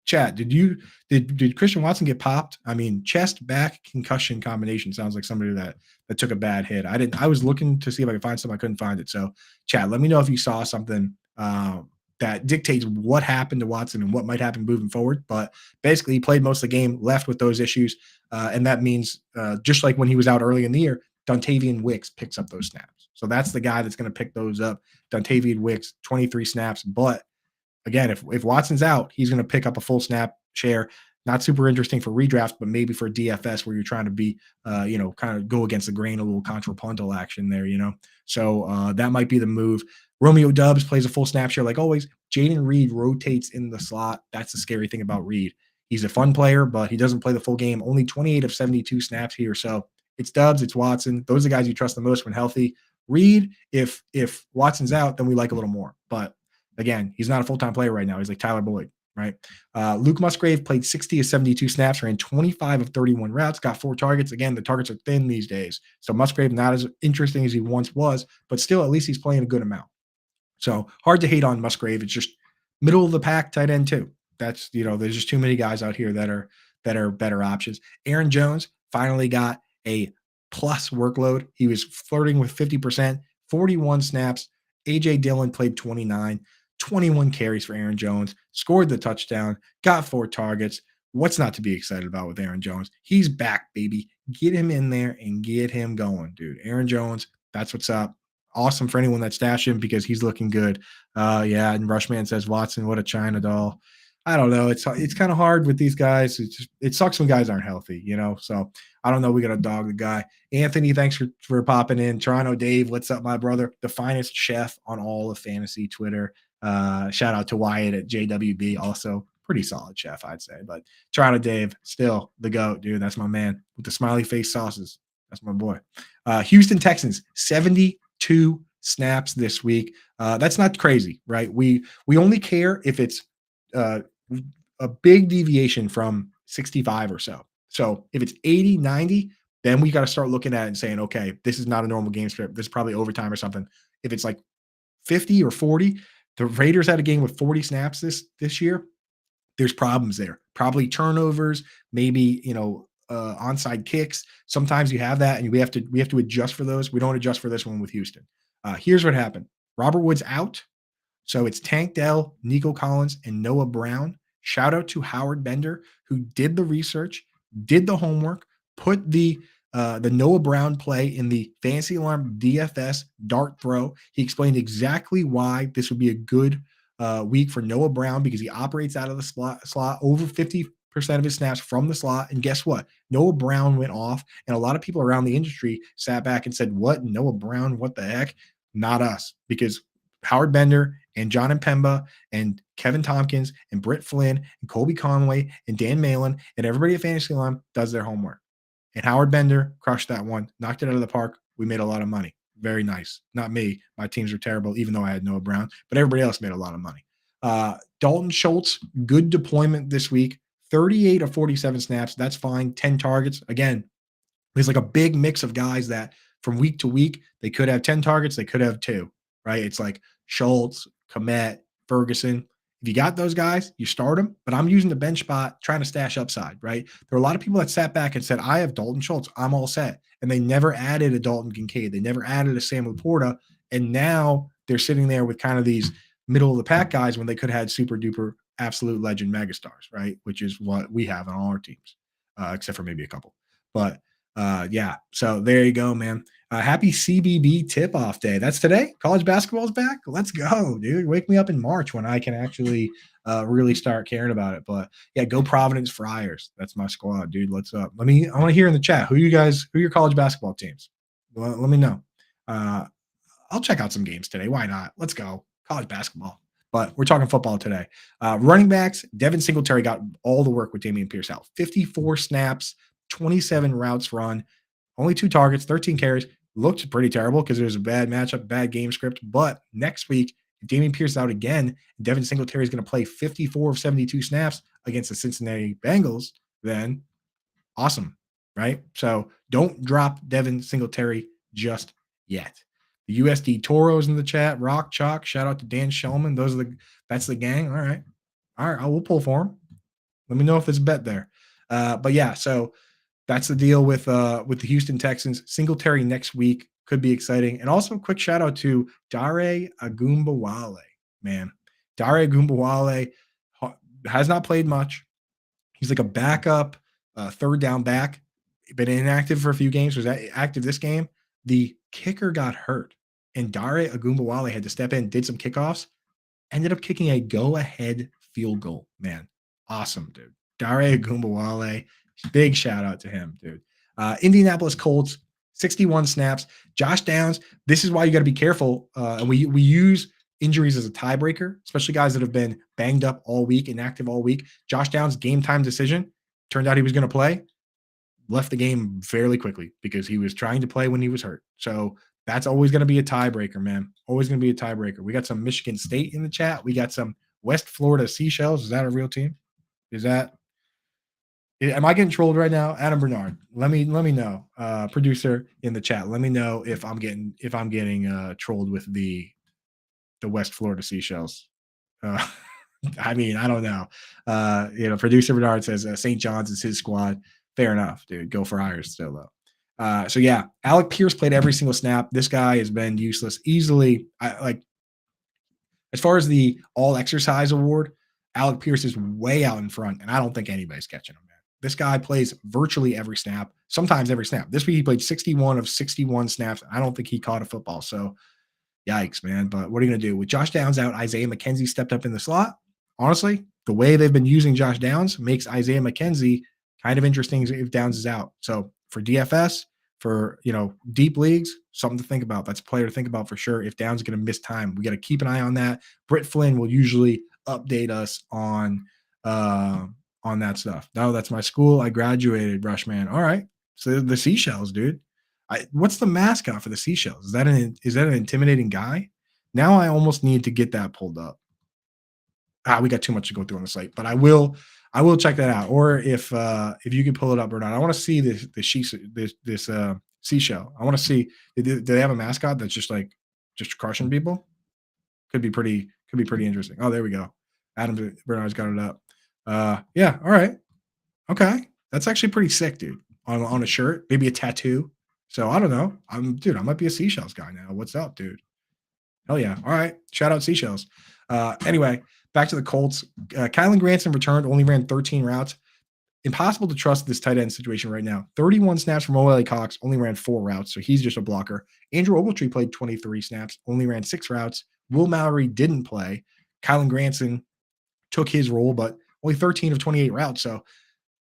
Chat, did Christian Watson get popped? I mean, chest, back, concussion combination sounds like somebody that took a bad hit. I was looking to see if I could find something. I couldn't find it. So, chat, let me know if you saw something that dictates what happened to Watson and what might happen moving forward. But basically, he played most of the game, left with those issues. And that means just like when he was out early in the year, Dontavian Wicks picks up those snaps. So that's the guy that's going to pick those up. Dontavian Wicks, 23 snaps. But again, if Watson's out, he's going to pick up a full snap share. Not super interesting for redraft, but maybe for DFS where you're trying to be, kind of go against the grain, a little contrapuntal action there, So that might be the move. Romeo Doubs plays a full snap share like always. Jaden Reed rotates in the slot. That's the scary thing about Reed. He's a fun player, but he doesn't play the full game. Only 28 of 72 snaps here. So it's Doubs, it's Watson. Those are the guys you trust the most when healthy. Reed, if Watson's out, then we like a little more. But again, he's not a full-time player right now. He's like Tyler Boyd, right? Luke Musgrave played 60 of 72 snaps, ran 25 of 31 routes, got 4 targets. Again, the targets are thin these days. So Musgrave not as interesting as he once was, but still at least he's playing a good amount. So hard to hate on Musgrave. It's just middle of the pack tight end too. That's, there's just too many guys out here that are better options. Aaron Jones finally got a plus workload. He was flirting with 50%, 41 snaps. A.J. Dillon played 29, 21 carries for Aaron Jones, scored the touchdown, got 4 targets. What's not to be excited about with Aaron Jones? He's back, baby. Get him in there and get him going, dude. Aaron Jones, that's what's up. Awesome for anyone that stashed him because he's looking good. Yeah, and Rushman says, Watson, what a China doll. I don't know. It's kind of hard with these guys. It sucks when guys aren't healthy, So I don't know. We got to dog the guy. Anthony, thanks for popping in. Toronto Dave, what's up, my brother? The finest chef on all of fantasy Twitter. Shout out to Wyatt at JWB. Also, pretty solid chef, I'd say. But Toronto Dave, still the GOAT, dude. That's my man with the smiley face sauces. That's my boy. Houston Texans, 72 snaps this week. That's not crazy, right? We only care if it's a big deviation from 65 or so. So if it's 80, 90, then we got to start looking at it and saying, okay, this is not a normal game script. This is probably overtime or something. If it's like 50 or 40, the Raiders had a game with 40 snaps this year. There's problems there. Probably turnovers, maybe, onside kicks. Sometimes you have that, and we have to adjust for those. We don't adjust for this one with Houston. Here's what happened. Robert Woods out. So it's Tank Dell, Nico Collins, and Noah Brown. Shout out to Howard Bender, who did the research, did the homework, put the Noah Brown play in the Fantasy Alarm DFS dart throw. He explained exactly why this would be a good week for Noah Brown because he operates out of the slot over 50% of his snaps from the slot. And guess what? Noah Brown went off, and a lot of people around the industry sat back and said, what? Noah Brown? What the heck? Not us, because Howard Bender and John and Pemba and Kevin Tompkins and Britt Flynn and Colby Conway and Dan Malin and everybody at Fantasy Line does their homework. And Howard Bender crushed that one, knocked it out of the park. We made a lot of money. Very nice. Not me. My teams are terrible, even though I had Noah Brown, but everybody else made a lot of money. Dalton Schultz, good deployment this week. 38 of 47 snaps. That's fine. 10 targets. Again, there's like a big mix of guys that from week to week, they could have 10 targets. They could have 2, right? It's like Schultz, Komet, Ferguson. If you got those guys, you start them. But I'm using the bench spot, trying to stash upside, right? There are a lot of people that sat back and said, I have Dalton Schultz. I'm all set. And they never added a Dalton Kincaid. They never added a Sam Laporta. And now they're sitting there with kind of these middle of the pack guys when they could have had super duper absolute legend megastars, right? Which is what we have on all our teams, except for maybe a couple. But yeah, so there you go, man. Happy CBB tip-off day. That's today. College basketball's back. Let's go, dude. Wake me up in March when I can actually really start caring about it. But yeah, go Providence Friars. That's my squad, dude. Let's up. I want to hear in the chat who your college basketball teams. Well, let me know. I'll check out some games today. Why not? Let's go. College basketball. But we're talking football today. Running backs, Devin Singletary got all the work with Dameon Pierce out. 54 snaps, 27 routes run, only 2 targets, 13 carries. Looked pretty terrible because it was a bad matchup, bad game script. But next week, if Dameon Pierce is out again, Devin Singletary is going to play 54 of 72 snaps against the Cincinnati Bengals, then awesome, right? So don't drop Devin Singletary just yet. The USD Toros in the chat, Rock Chalk, shout out to Dan Shellman. That's the gang. All right. I will pull for him. Let me know if there's a bet there. But yeah, so that's the deal with the Houston Texans. Singletary next week could be exciting. And also a quick shout out to Dare Agumbawale, man. Dare Agumbawale has not played much. He's like a backup, third down back. Been inactive for a few games. Was active this game. The kicker got hurt. And Dare Agumbawale had to step in, did some kickoffs, ended up kicking a go-ahead field goal. Man, awesome, dude. Dare Agumbawale, big shout out to him, dude. Indianapolis Colts, 61 snaps. Josh Downs, this is why you got to be careful. And we use injuries as a tiebreaker, especially guys that have been banged up all week, inactive all week. Josh Downs' game time decision, turned out he was going to play, left the game fairly quickly because he was trying to play when he was hurt. So that's always going to be a tiebreaker, man. Always going to be a tiebreaker. We got some Michigan State in the chat. We got some West Florida Seashells. Is that a real team? Am I getting trolled right now? Adam Bernard, let me know. Producer in the chat, let me know if I'm getting trolled with the West Florida Seashells. I don't know. Producer Bernard says St. John's is his squad. Fair enough, dude. Go Friars still though. So yeah, Alec Pierce played every single snap. This guy has been useless easily. As far as the all exercise award, Alec Pierce is way out in front, and I don't think anybody's catching him, man. This guy plays virtually every snap, sometimes every snap. This week he played 61 of 61 snaps. I don't think he caught a football. So yikes, man. But what are you going to do? With Josh Downs out, Isaiah McKenzie stepped up in the slot. Honestly, the way they've been using Josh Downs makes Isaiah McKenzie kind of interesting if Downs is out. So for DFS, for deep leagues, something to think about. That's a player to think about for sure. If Downs is going to miss time, we got to keep an eye on that. Britt Flynn will usually update us on that stuff. No, that's my school. I graduated, Brushman. All right. So the Seashells, dude. What's the mascot for the Seashells? Is that an intimidating guy? Now I almost need to get that pulled up. We got too much to go through on the site, but I will check that out. Or if you can pull it up or not, I want to see this seashell. I want to see, do they have a mascot that's just crushing people? Could be pretty interesting. Oh, there we go. Adam Bernard's got it up. Yeah. All right. Okay. That's actually pretty sick, dude. On a shirt, maybe a tattoo. So I don't know. I might be a Seashells guy now. What's up, dude? Hell yeah. All right. Shout out Seashells. Anyway, back to the Colts. Kylan Granson returned, only ran 13 routes. Impossible to trust this tight end situation right now. 31 snaps from Olay Cox, only ran 4 routes, so he's just a blocker. Andrew Ogletree played 23 snaps, only ran 6 routes. Will Mallory didn't play. Kylan Granson took his role, but only 13 of 28 routes. So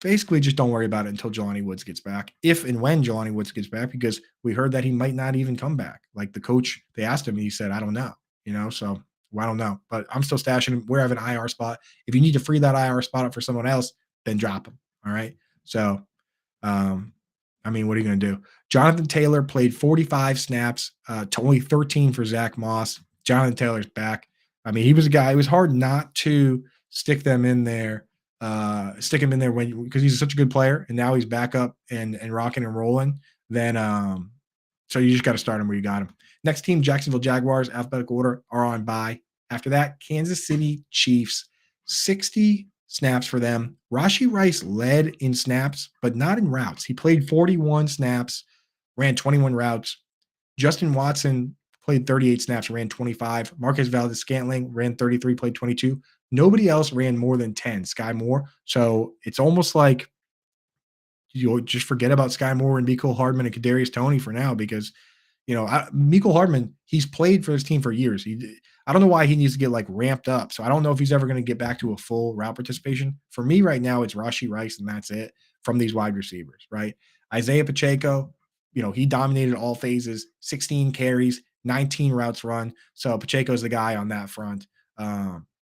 basically just don't worry about it until Jelani Woods gets back. If and when Jelani Woods gets back, because we heard that he might not even come back. Like the coach, they asked him and he said, I don't know. So Well, I don't know, but I'm still stashing him. We have an IR spot. If you need to free that IR spot up for someone else, then drop him. All right. So, um, I mean, what are you going to do? Jonathan Taylor played 45 snaps to only 13 for Zach Moss. Jonathan Taylor's back. I mean, he was a guy. It was hard not to stick them in there, stick him in there when because he's such a good player, and now he's back up and rocking and rolling. Then, so you just got to start him where you got him. Next team, Jacksonville Jaguars, alphabetical order, are on bye. After that, Kansas City Chiefs, 60 snaps for them. Rashee Rice led in snaps, but not in routes. He played 41 snaps, ran 21 routes. Justin Watson played 38 snaps, ran 25. Marquez Valdes-Scantling ran 33, played 22. Nobody else ran more than 10. Sky Moore. So it's almost like you'll just forget about Sky Moore and Mecole Hardman and Kadarius Toney for now because Mecole Hardman, he's played for his team for years. I don't know why he needs to get like ramped up. So I don't know if he's ever going to get back to a full route participation. For me right now, it's Rashee Rice, and that's it from these wide receivers, right? Isaiah Pacheco, he dominated all phases, 16 carries, 19 routes run. So Pacheco's the guy on that front.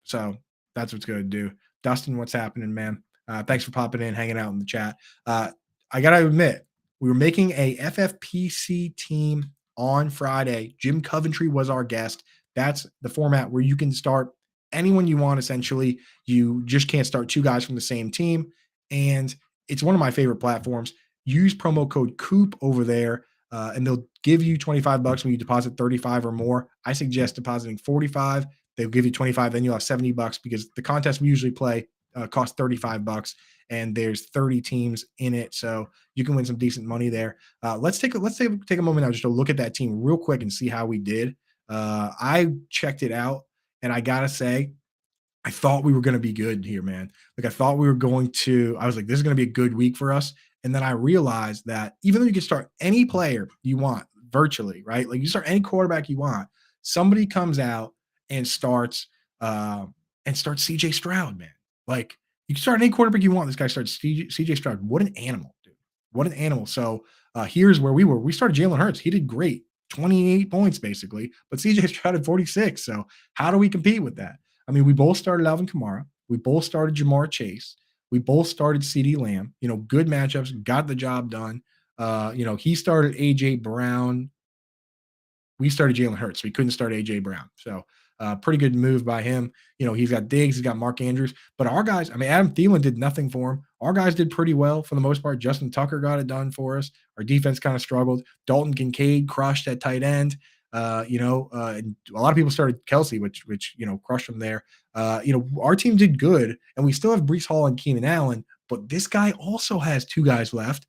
So that's what's going to do. Dustin, what's happening, man? Thanks for popping in, hanging out in the chat. I got to admit, we were making a FFPC team on Friday. Jim Coventry was our guest. That's the format where you can start anyone you want, essentially. You just can't start two guys from the same team. And it's one of my favorite platforms. Use promo code Coop over there, and they'll give you $25 when you deposit 35 or more. I suggest depositing 45. They'll give you 25, then you'll have $70 because the contest we usually play costs $35, and there's 30 teams in it, so you can win some decent money there. Let's take a moment now just to look at that team real quick and see how we did. I checked it out, and I gotta say, I thought we were going to be good here, man. Like I thought we were going to. I was like, this is going to be a good week for us. And then I realized that even though you can start any player you want virtually, right? Like you start any quarterback you want, somebody comes out and starts CJ Stroud, man. Like you can start any quarterback you want. This guy starts CJ Stroud. What an animal, dude. What an animal. So here's where we were. We started Jalen Hurts. He did great. 28 points basically, but CJ Stroud had 46. So how do we compete with that? I mean, we both started Alvin Kamara. We both started Jamar Chase. We both started CeeDee Lamb. Good matchups, got the job done. He started A.J. Brown. We started Jalen Hurts. We couldn't start A.J. Brown. So pretty good move by him. He's got Diggs. He's got Mark Andrews. But our guys, I mean, Adam Thielen did nothing for him. Our guys did pretty well for the most part. Justin Tucker got it done for us. Our defense kind of struggled. Dalton Kincaid crushed at tight end. And a lot of people started Kelsey, which crushed them there. Our team did good, and we still have Breece Hall and Keenan Allen, but this guy also has two guys left.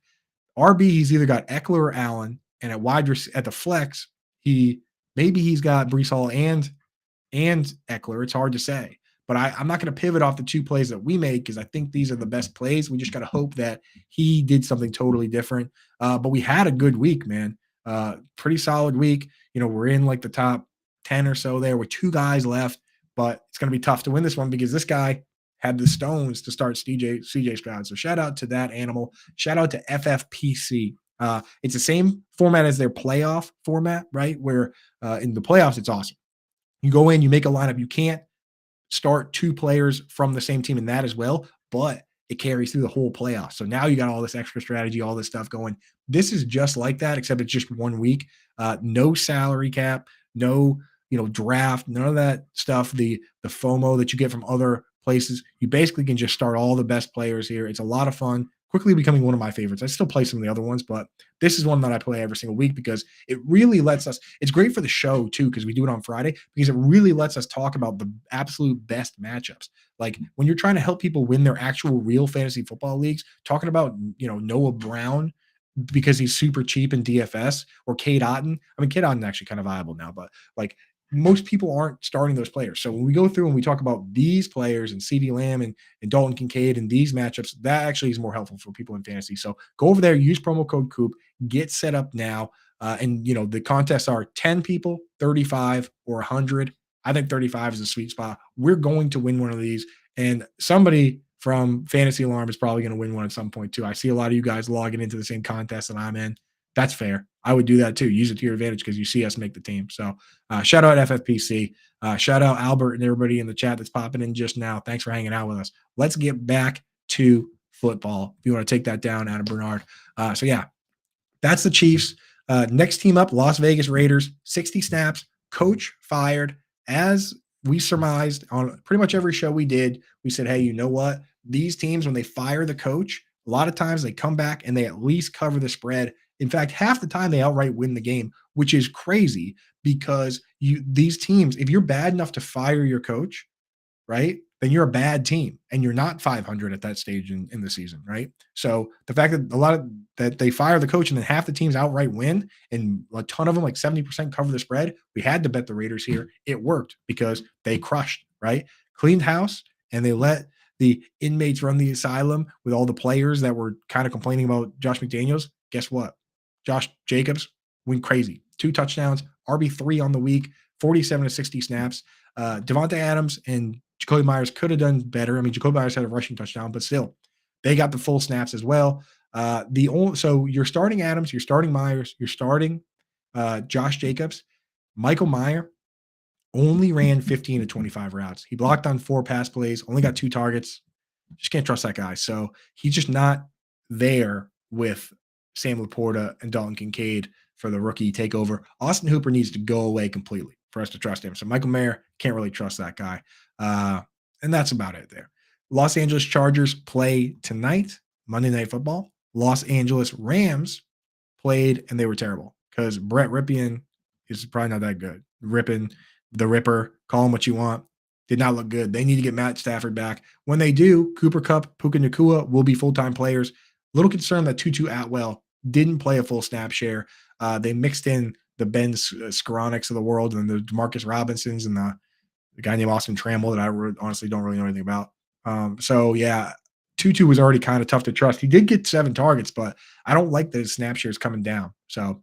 RB, he's either got Eckler or Allen, and at the flex, he's got Breece Hall and Eckler. It's hard to say, but I'm not going to pivot off the two plays that we made because I think these are the best plays. We just got to hope that he did something totally different. But we had a good week, man. Pretty solid week. We're in like the top 10 or so there with two guys left, but it's going to be tough to win this one because this guy had the stones to start CJ Stroud. So shout out to that animal. Shout out to FFPC. It's the same format as their playoff format, right? Where in the playoffs, it's awesome. You go in, you make a lineup. You can't start two players from the same team in that as well, but it carries through the whole playoff. So now you got all this extra strategy, all this stuff going. This is just like that, except it's just 1 week. No salary cap, no draft, none of that stuff. The FOMO that you get from other places. You basically can just start all the best players here. It's a lot of fun. Quickly becoming one of my favorites. I still play some of the other ones, but this is one that I play every single week because it really lets us. It's great for the show too because we do it on Friday because it really lets us talk about the absolute best matchups. Like when you're trying to help people win their actual real fantasy football leagues, talking about Noah Brown because he's super cheap in DFS or Cade Otton. I mean, Cade Otton's actually kind of viable now, but like most people aren't starting those players. So when we go through and we talk about these players and CeeDee Lamb and Dalton Kincaid and these matchups, that actually is more helpful for people in fantasy. So go over there, use promo code Coop, get set up now. And the contests are 10 people, 35 or 100. I think 35 is a sweet spot. We're going to win one of these, and somebody from Fantasy Alarm is probably going to win one at some point too. I see a lot of you guys logging into the same contest that I'm in. That's fair. I would do that too. Use it to your advantage because you see us make the team. So shout out FFPC. Shout out Albert and everybody in the chat that's popping in just now. Thanks for hanging out with us. Let's get back to football. If you want to take that down, Adam Bernard. So yeah, that's the Chiefs. Next team up, Las Vegas Raiders, 60 snaps, coach fired. As we surmised on pretty much every show we did, we said, hey, you know what? These teams, when they fire the coach, a lot of times they come back and they at least cover the spread. In fact, half the time they outright win the game, which is crazy because these teams, if you're bad enough to fire your coach, right, then you're a bad team and you're not 500 at that stage in the season, right? So the fact that that they fire the coach and then half the teams outright win and a ton of them, like 70% cover the spread, we had to bet the Raiders here. It worked because they crushed, right? Cleaned house and they let the inmates run the asylum with all the players that were kind of complaining about Josh McDaniels. Guess what? Josh Jacobs went crazy. 2 touchdowns, RB3 on the week, 47 to 60 snaps. Devontae Adams and Jacoby Myers could have done better. I mean, Jacoby Myers had a rushing touchdown, but still, they got the full snaps as well. So you're starting Adams, you're starting Myers, you're starting Josh Jacobs. Michael Mayer only ran 15 to 25 routes. He blocked on 4 pass plays, only got 2 targets. Just can't trust that guy. So he's just not there with Sam Laporta and Dalton Kincaid for the rookie takeover. Austin Hooper needs to go away completely for us to trust him. So Michael Mayer, can't really trust that guy. And that's about it there. Los Angeles Chargers play tonight, Monday Night Football. Los Angeles Rams played, and they were terrible because Brett Ripien is probably not that good. The Ripper, call him what you want, did not look good. They need to get Matt Stafford back. When they do, Cooper Kupp, Puka Nacua will be full-time players. Little concerned that Tutu Atwell didn't play a full snap share. They mixed in the Ben Skoronix of the world and the Demarcus Robinsons and the guy named Austin Trammell that I honestly don't really know anything about. So, yeah, Tutu was already kind of tough to trust. He did get 7 targets, but I don't like the snap shares coming down. So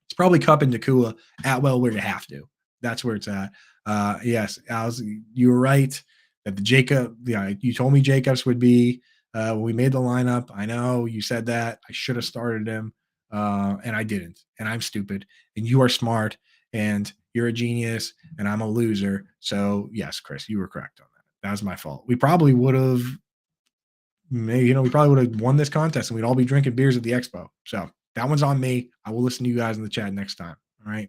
it's probably Kupp and Nacua. Atwell where you have to. That's where it's at. Yes, you were right that you told me Jacobs would be when we made the lineup. I know you said that. I should have started him, and I didn't. And I'm stupid, and you are smart, and you're a genius, and I'm a loser. So yes, Chris, you were correct on that. That was my fault. We probably would have, won this contest, and we'd all be drinking beers at the expo. So that one's on me. I will listen to you guys in the chat next time. All right.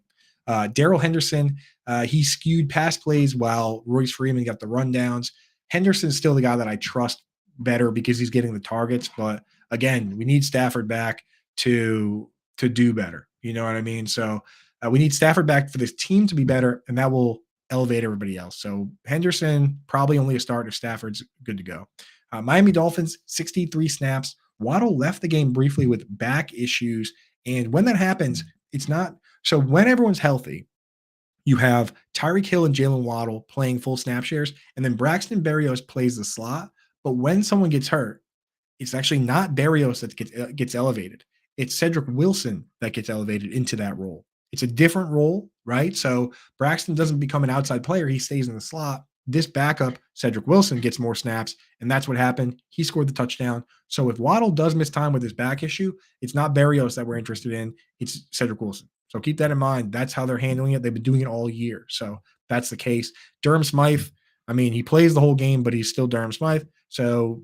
Darrell Henderson, he skewed pass plays while Royce Freeman got the rundowns. Henderson's still the guy that I trust better because he's getting the targets. But again, we need Stafford back to do better. You know what I mean? So we need Stafford back for this team to be better, and that will elevate everybody else. So Henderson, probably only a start if Stafford's good to go. Miami Dolphins, 63 snaps. Waddle left the game briefly with back issues. And when that happens, it's not – so when everyone's healthy, you have Tyreek Hill and Jalen Waddle playing full snap shares, and then Braxton Berrios plays the slot. But when someone gets hurt, it's actually not Berrios that gets elevated. It's Cedric Wilson that gets elevated into that role. It's a different role, right? So Braxton doesn't become an outside player. He stays in the slot. This backup, Cedric Wilson, gets more snaps, and that's what happened. He scored the touchdown. So if Waddle does miss time with his back issue, it's not Berrios that we're interested in. It's Cedric Wilson. So keep that in mind. That's how they're handling it. They've been doing it all year. So that's the case. Durham Smythe, I mean, he plays the whole game, but he's still Durham Smythe. So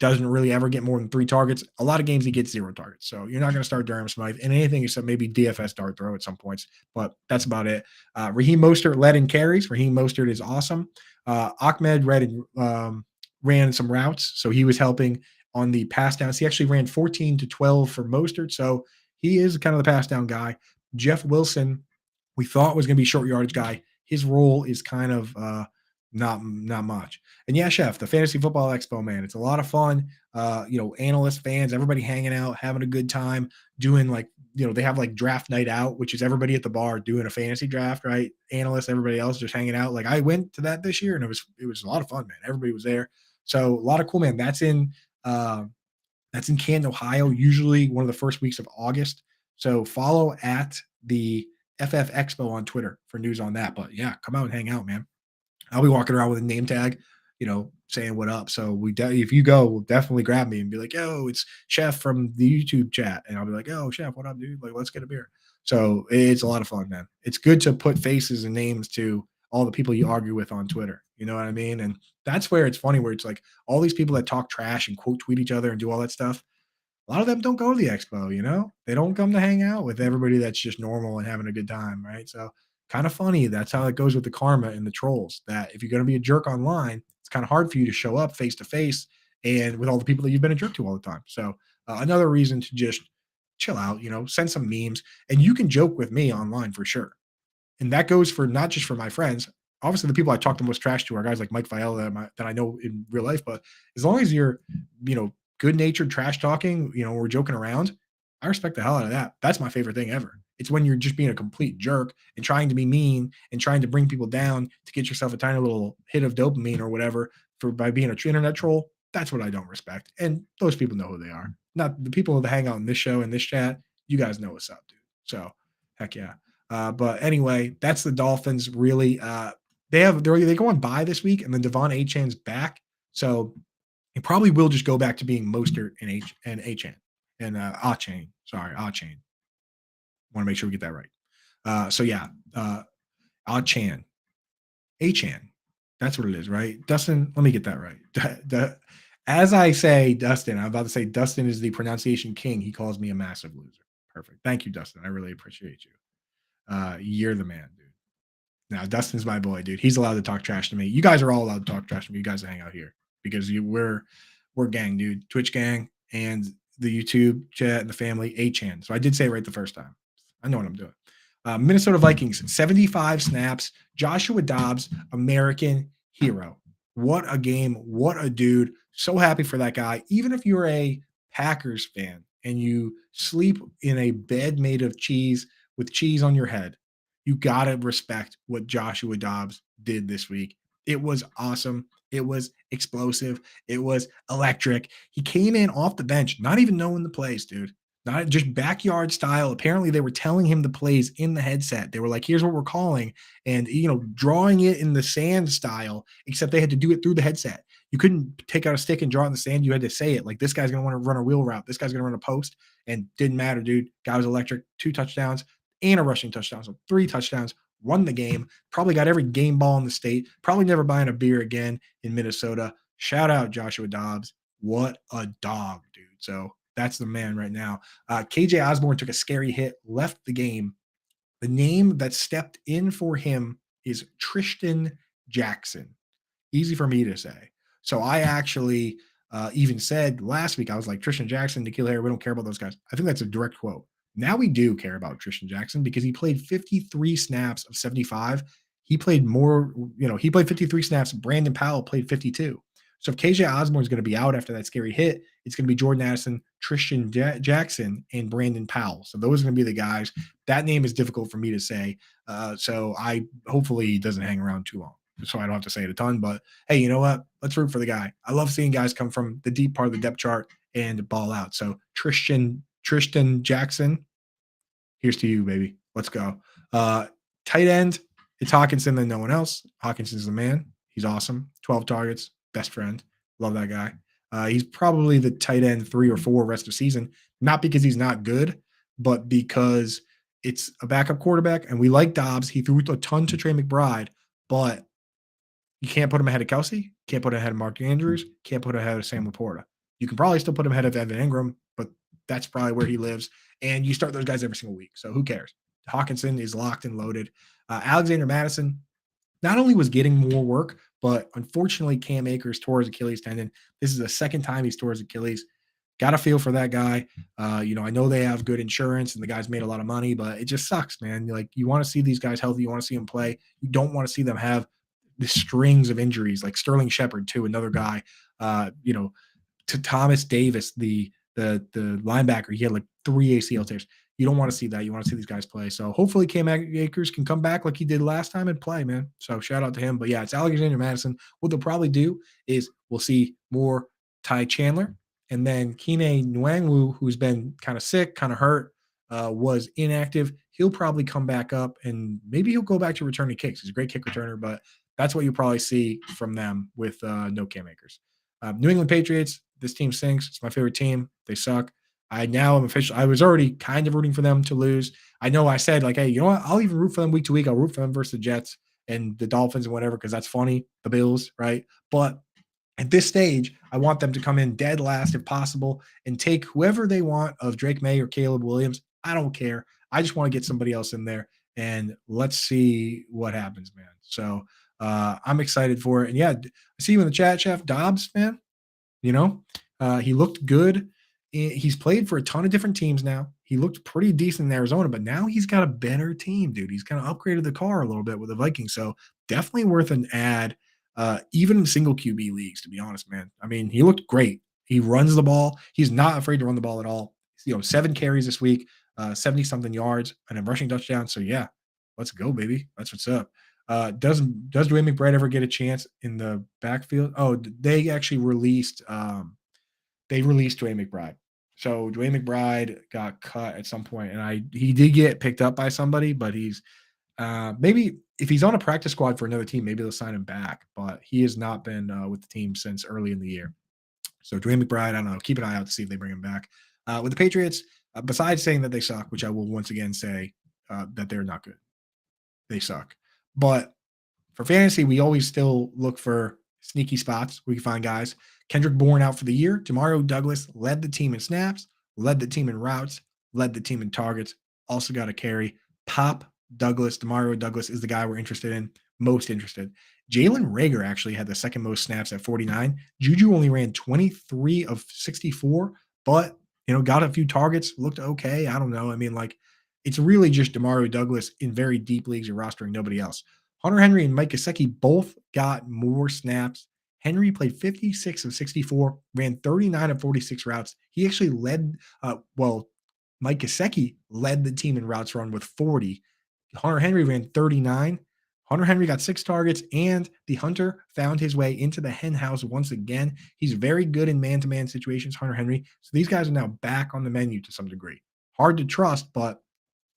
doesn't really ever get more than 3 targets. A lot of games he gets 0 targets. So you're not going to start Durham Smythe in anything except maybe DFS dart throw at some points. But that's about it. Raheem Mostert led in carries. Raheem Mostert is awesome. Ahmed ran some routes, so he was helping on the pass downs. He actually ran 14 to 12 for Mostert, so he is kind of the pass down guy. Jeff Wilson, we thought was going to be short yardage guy. His role is kind of not much. And yeah, Chef, the Fantasy Football Expo, man, it's a lot of fun. Analysts, fans, everybody hanging out, having a good time, doing they have like draft night out, which is everybody at the bar doing a fantasy draft, right? Analysts, everybody else just hanging out. Like I went to that this year, and it was a lot of fun, man. Everybody was there, so a lot of cool, man. That's in Canton, Ohio. Usually one of the first weeks of August. So follow at the FF Expo on Twitter for news on that. But yeah, come out and hang out, man. I'll be walking around with a name tag, saying what up. So if you go, we'll definitely grab me and be like, yo, it's Chef from the YouTube chat. And I'll be like, yo, Chef, what up, dude? Like, let's get a beer. So it's a lot of fun, man. It's good to put faces and names to all the people you argue with on Twitter. You know what I mean? And that's where it's funny, where it's like all these people that talk trash and quote tweet each other and do all that stuff. A lot of them don't go to the expo, you know? They don't come to hang out with everybody that's just normal and having a good time, right? So kind of funny. That's how it goes with the karma and the trolls. That if you're going to be a jerk online, it's kind of hard for you to show up face to face and with all the people that you've been a jerk to all the time. So another reason to just chill out, you know, send some memes, and you can joke with me online for sure. And that goes for not just for my friends. Obviously, the people I talk the most trash to are guys like Mike Viella that I know in real life. But as long as you're, you know, good natured trash talking, you know, we're joking around, I respect the hell out of that. That's my favorite thing ever. It's when you're just being a complete jerk and trying to be mean and trying to bring people down to get yourself a tiny little hit of dopamine or whatever for by being an internet troll. That's what I don't respect. And those people know who they are. Not the people that hang out in this show and this chat. You guys know what's up, dude. So heck yeah. But anyway, that's the Dolphins. Really, they go on bye this week, and then Devon Achan's back, so it probably will just go back to being Mostert and Achan and Achane. Sorry, Achane. Want to make sure we get that right. So yeah, Achan, that's what it is, right? Dustin, let me get that right. As I say, Dustin, I'm about to say Dustin is the pronunciation king. He calls me a massive loser. Perfect. Thank you, Dustin. I really appreciate you. You're the man, dude. Now, Dustin's my boy, dude. He's allowed to talk trash to me. You guys are all allowed to talk trash to me. You guys hang out here because we're gang, dude. Twitch gang and the YouTube chat and the family, Achan. So I did say it right the first time. I know what I'm doing. Minnesota Vikings, 75 snaps. Joshua Dobbs, American hero. What a game. What a dude. So happy for that guy. Even if you're a Packers fan and you sleep in a bed made of cheese with cheese on your head, you got to respect what Joshua Dobbs did this week. It was awesome. It was explosive. It was electric. He came in off the bench, not even knowing the plays, dude. Not just backyard style. Apparently, they were telling him the plays in the headset. They were like, here's what we're calling. And, you know, drawing it in the sand style, except they had to do it through the headset. You couldn't take out a stick and draw it in the sand. You had to say it. Like, this guy's going to want to run a wheel route. This guy's going to run a post. And didn't matter, dude. Guy was electric. 2 touchdowns and a rushing touchdown. So 3 touchdowns. Won the game. Probably got every game ball in the state. Probably never buying a beer again in Minnesota. Shout out Joshua Dobbs. What a dog, dude. So that's the man right now. KJ Osborne took a scary hit, left the game. The name that stepped in for him is Tristan Jackson. Easy for me to say. So I actually even said last week, I was like, Tristan Jackson, N'Keal Harry, we don't care about those guys. I think that's a direct quote. Now we do care about Tristan Jackson because he played 53 snaps of 75. He played more, he played 53 snaps. Brandon Powell played 52. So if KJ Osborne is going to be out after that scary hit, it's going to be Jordan Addison, Tristan Jackson, and Brandon Powell. So those are going to be the guys. That name is difficult for me to say. So I hopefully he doesn't hang around too long, so I don't have to say it a ton. But hey, you know what? Let's root for the guy. I love seeing guys come from the deep part of the depth chart and ball out. So Tristan Jackson, here's to you, baby. Let's go. Tight end, it's Hawkinson than no one else. Hawkinson's the man. He's awesome. 12 targets. Best friend. Love that guy. He's probably the tight end 3 or 4 rest of season, not because he's not good, but because it's a backup quarterback, and we like Dobbs. He threw a ton to Trey McBride, but you can't put him ahead of Kelsey, can't put him ahead of Mark Andrews, can't put him ahead of Sam Laporta. You can probably still put him ahead of Evan Ingram, but that's probably where he lives. And you start those guys every single week, so who cares? Hawkinson is locked and loaded. Alexander Mattison not only was getting more work, but unfortunately Cam Akers tore his Achilles tendon. This is the second time he's tore his Achilles. Got a feel for that guy. I know they have good insurance and the guy's made a lot of money, but it just sucks, man. Like, you want to see these guys healthy. You want to see them play. You don't want to see them have the strings of injuries like Sterling Shepard too, another guy, to Thomas Davis, the linebacker. He had like 3 ACL tears. You don't want to see that. You want to see these guys play. So hopefully Cam Akers can come back like he did last time and play, man. So shout out to him. But yeah, it's Alexander Mattison. What they'll probably do is we'll see more Ty Chandler. And then Kene Nwangwu, who's been kind of sick, kind of hurt, was inactive. He'll probably come back up, and maybe he'll go back to returning kicks. He's a great kick returner, but that's what you'll probably see from them with no Cam Akers. New England Patriots, this team stinks. It's my favorite team. They suck. I was already kind of rooting for them to lose. I know I said, like, hey, you know what? I'll even root for them week to week. I'll root for them versus the Jets. and the Dolphins and whatever, because that's funny, the Bills, right? But at this stage, I want them to come in dead last if possible and take whoever they want of Drake May or Caleb Williams. I don't care. I just want to get somebody else in there and let's see what happens, man. So I'm excited for it. And yeah, I see you in the chat, Chef Dobbs, man. You know, he looked good. He's played for a ton of different teams now. He looked pretty decent in Arizona, but now he's got a better team, dude. He's kind of upgraded the car a little bit with the Vikings. So definitely worth an ad, even in single QB leagues, to be honest, man. I mean, he looked great. He runs the ball. He's not afraid to run the ball at all. 7 carries this week, 70 something yards and a rushing touchdown. So yeah, let's go, baby. That's what's up. Does Dwayne McBride ever get a chance in the backfield? Oh, they actually released Dwayne McBride. So Dwayne McBride got cut at some point, and he did get picked up by somebody, but he's maybe if he's on a practice squad for another team, maybe they'll sign him back. But he has not been with the team since early in the year. So Dwayne McBride, I don't know. Keep an eye out to see if they bring him back. With the Patriots, besides saying that they suck, which I will once again say that they're not good, they suck. But for fantasy, we always still look for sneaky spots. We can find guys. Kendrick Bourne out for the year. Demario Douglas led the team in snaps, led the team in routes, led the team in targets. Also got a carry. Pop Douglas, Demario Douglas is the guy we're interested in, most interested. Jalen Reagor actually had the second most snaps at 49. Juju only ran 23 of 64, but got a few targets, looked okay. I don't know. I mean, it's really just Demario Douglas in very deep leagues. You're rostering nobody else. Hunter Henry and Mike Gesicki both got more snaps. Henry played 56 of 64, ran 39 of 46 routes. He actually led, Mike Gesicki led the team in routes run with 40. Hunter Henry ran 39. Hunter Henry got 6 targets, and the Hunter found his way into the hen house once again. He's very good in man-to-man situations, Hunter Henry. So these guys are now back on the menu to some degree. Hard to trust, but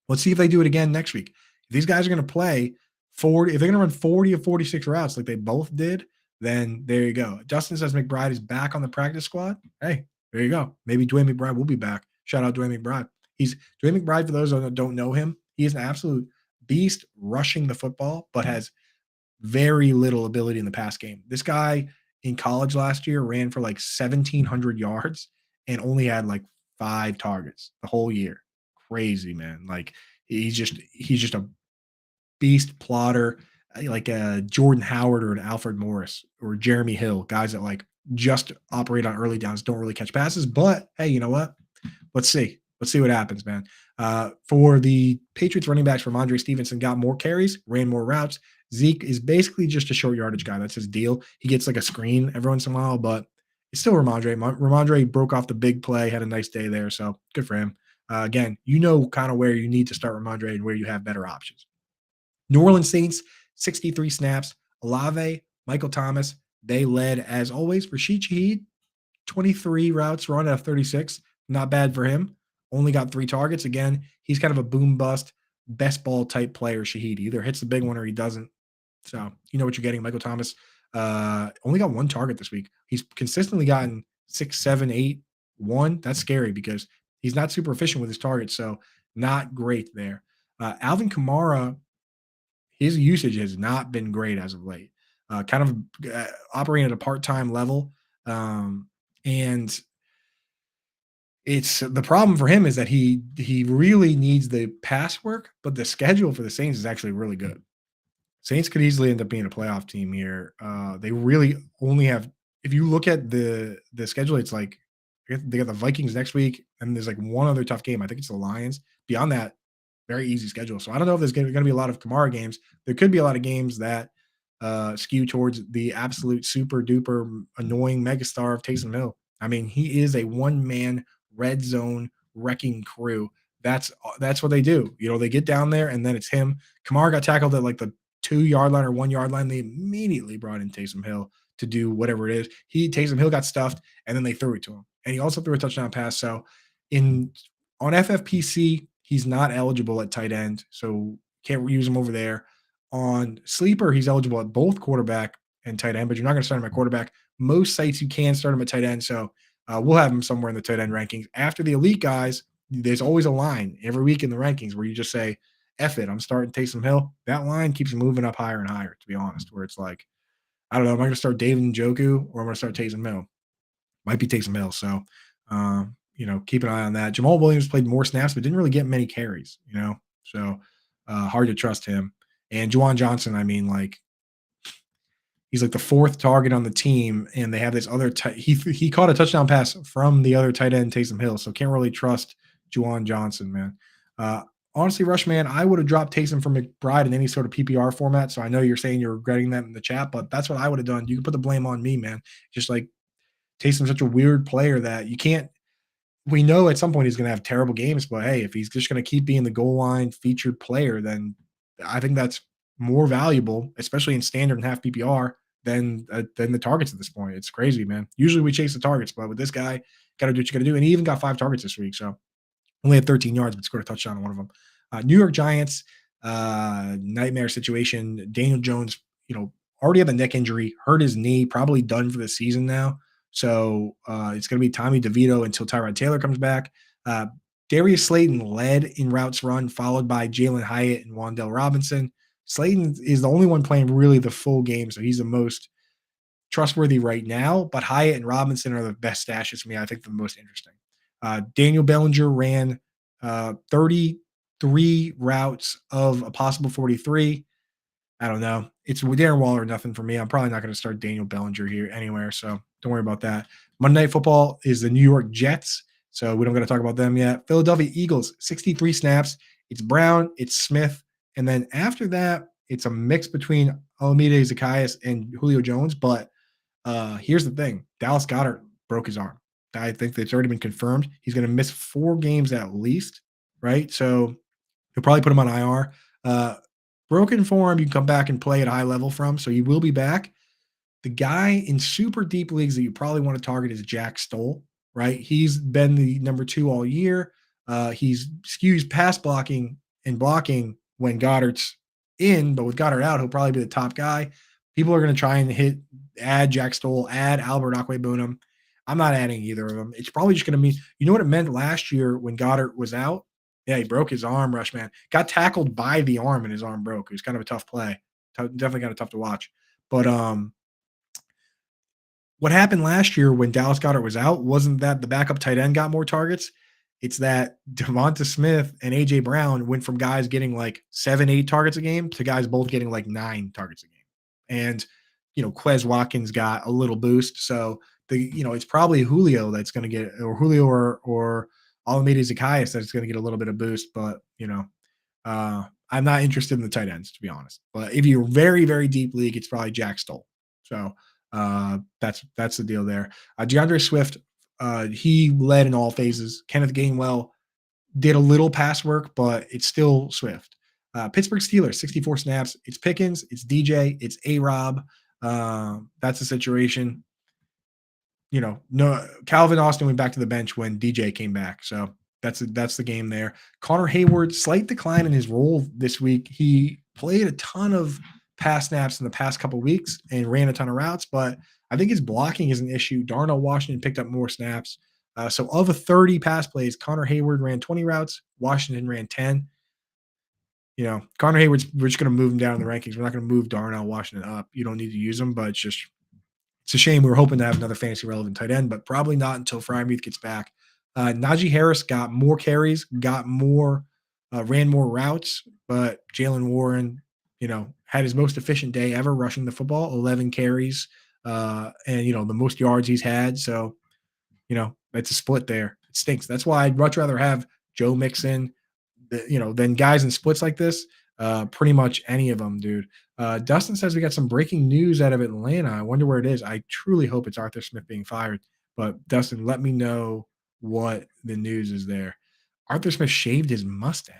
let's see if they do it again next week. If these guys are going to play 40, if they're going to run 40 of 46 routes like they both did, then there you go. Justin says McBride is back on the practice squad. Hey, there you go. Maybe Dwayne McBride will be back. Shout out Dwayne McBride. Dwayne McBride, for those that don't know him, he is an absolute beast rushing the football, but has very little ability in the pass game. This guy in college last year ran for 1,700 yards and only had 5 targets the whole year. Crazy, man. He's just a beast plotter, like a Jordan Howard or an Alfred Morris or Jeremy Hill, guys that just operate on early downs, don't really catch passes. But hey, you know what? Let's see. Let's see what happens, man. For the Patriots running backs, Ramondre Stevenson got more carries, ran more routes. Zeke is basically just a short yardage guy. That's his deal. He gets a screen every once in a while, but it's still Ramondre. Ramondre broke off the big play, had a nice day there, so good for him. Again, kind of where you need to start Ramondre and where you have better options. New Orleans Saints, 63 snaps. Olave, Michael Thomas, they led as always. Rashid Shaheed, 23 routes run out of 36. Not bad for him. Only got 3 targets. Again, he's kind of a boom bust, best ball type player, Shaheed. He either hits the big one or he doesn't. So you know what you're getting. Michael Thomas only got 1 target this week. He's consistently gotten 6, 7, 8, 1. That's scary because he's not super efficient with his targets. So not great there. Alvin Kamara, his usage has not been great as of late. Kind of operating at a part-time level. And it's the problem for him is that he really needs the pass work, but the schedule for the Saints is actually really good. Saints could easily end up being a playoff team here. They really only have, if you look at the schedule, it's they got the Vikings next week, and there's one other tough game. I think it's the Lions. Beyond that, very easy schedule. So I don't know if there's going to be a lot of Kamara games. There could be a lot of games that skew towards the absolute super duper annoying megastar of Taysom Hill. I mean, he is a one-man red zone wrecking crew. That's what they do. They get down there and then it's him. Kamara got tackled at the 2-yard line or 1-yard line. They immediately brought in Taysom Hill to do whatever it is. Taysom Hill got stuffed and then they threw it to him. And he also threw a touchdown pass. So on FFPC, he's not eligible at tight end. So can't use him over there. On Sleeper, he's eligible at both quarterback and tight end, but you're not going to start him at quarterback. Most sites you can start him at tight end. So we'll have him somewhere in the tight end rankings. After the elite guys, there's always a line every week in the rankings where you just say, F it. I'm starting Taysom Hill. That line keeps moving up higher and higher, to be honest, where it's like, I don't know, am I going to start David Njoku or am I going to start Taysom Hill? Might be Taysom Hill. So, keep an eye on that. Jamal Williams played more snaps, but didn't really get many carries, so hard to trust him. And Juwan Johnson, I mean, like, he's like the fourth target on the team, and they have this other he caught a touchdown pass from the other tight end, Taysom Hill, so can't really trust Juwan Johnson, man. Honestly, Rushman, I would have dropped Taysom for McBride in any sort of PPR format, so I know you're saying you're regretting that in the chat, but that's what I would have done. You can put the blame on me, man. Just like Taysom's such a weird player that you can't we know at some point he's going to have terrible games, but hey, if he's just going to keep being the goal line featured player, then I think that's more valuable, especially in standard and half PPR, than the targets at this point. It's crazy, man. Usually we chase the targets, but with this guy, got to do what you got to do. And he even got 5 targets this week, so only had 13 yards, but scored a touchdown on one of them. New York Giants, nightmare situation. Daniel Jones, already had the neck injury, hurt his knee, probably done for the season now. So it's going to be Tommy DeVito until Tyrod Taylor comes back. Darius Slayton led in routes run, followed by Jalen Hyatt and Wan'Dale Robinson. Slayton is the only one playing really the full game, so he's the most trustworthy right now. But Hyatt and Robinson are the best stashes for me. I think the most interesting. Daniel Bellinger ran 33 routes of a possible 43. I don't know. It's Darren Waller or nothing for me. I'm probably not going to start Daniel Bellinger here anywhere, so don't worry about that. Monday Night Football is the New York Jets, so we don't got to talk about them yet. Philadelphia Eagles, 63 snaps. It's Brown, it's Smith, and then after that, it's a mix between Olamide Zaccheaus and Julio Jones, but here's the thing. Dallas Goedert broke his arm. I think that's already been confirmed. He's going to miss 4 games at least, right? So he'll probably put him on IR. Broken form, you can come back and play at a high level from, so he will be back. The guy in super deep leagues that you probably want to target is Jack Stoll, right? He's been the number 2 all year. He's skews pass blocking and blocking when Goddard's in, but with Goddard out, he'll probably be the top guy. People are going to try and add Jack Stoll, add Albert Okwuegbunam. I'm not adding either of them. It's probably just going to mean, you know what it meant last year when Goddard was out? Yeah, he broke his arm, Rushman. Got tackled by the arm and his arm broke. It was kind of a tough play. Definitely kind of tough to watch. But what happened last year when Dallas Goedert was out wasn't that the backup tight end got more targets. It's that Devonta Smith and A.J. Brown went from guys getting like 7, 8 targets a game to guys both getting like 9 targets a game. And, Quez Watkins got a little boost. So, it's probably Julio that's going to get, or Julio or Olamide Zaccheaus that's going to get a little bit of boost. But, I'm not interested in the tight ends, to be honest. But if you're very, very deep league, it's probably Jack Stoll. So that's the deal there. DeAndre Swift, he led in all phases. Kenneth Gainwell did a little pass work, but it's still Swift. Pittsburgh Steelers, 64 snaps. It's Pickens, it's DJ, it's A-Rob. That's the situation. No, Calvin Austin went back to the bench when DJ came back. So that's the game there. Connor Hayward, slight decline in his role this week. He played a ton of pass snaps in the past couple of weeks and ran a ton of routes, but I think his blocking is an issue. Darnell Washington picked up more snaps. So of the 30 pass plays, Connor Hayward ran 20 routes. Washington ran 10. Connor Hayward's, we're just going to move him down in the rankings. We're not going to move Darnell Washington up. You don't need to use him, but it's a shame. We were hoping to have another fantasy relevant tight end, but probably not until Freiermuth gets back. Najee Harris got more carries, got more, ran more routes, but Jalen Warren, had his most efficient day ever rushing the football, 11 carries, and, the most yards he's had. So, it's a split there. It stinks. That's why I'd much rather have Joe Mixon, than guys in splits like this. Pretty much any of them, dude. Dustin says we got some breaking news out of Atlanta. I wonder where it is. I truly hope it's Arthur Smith being fired. But Dustin, let me know what the news is there. Arthur Smith shaved his mustache.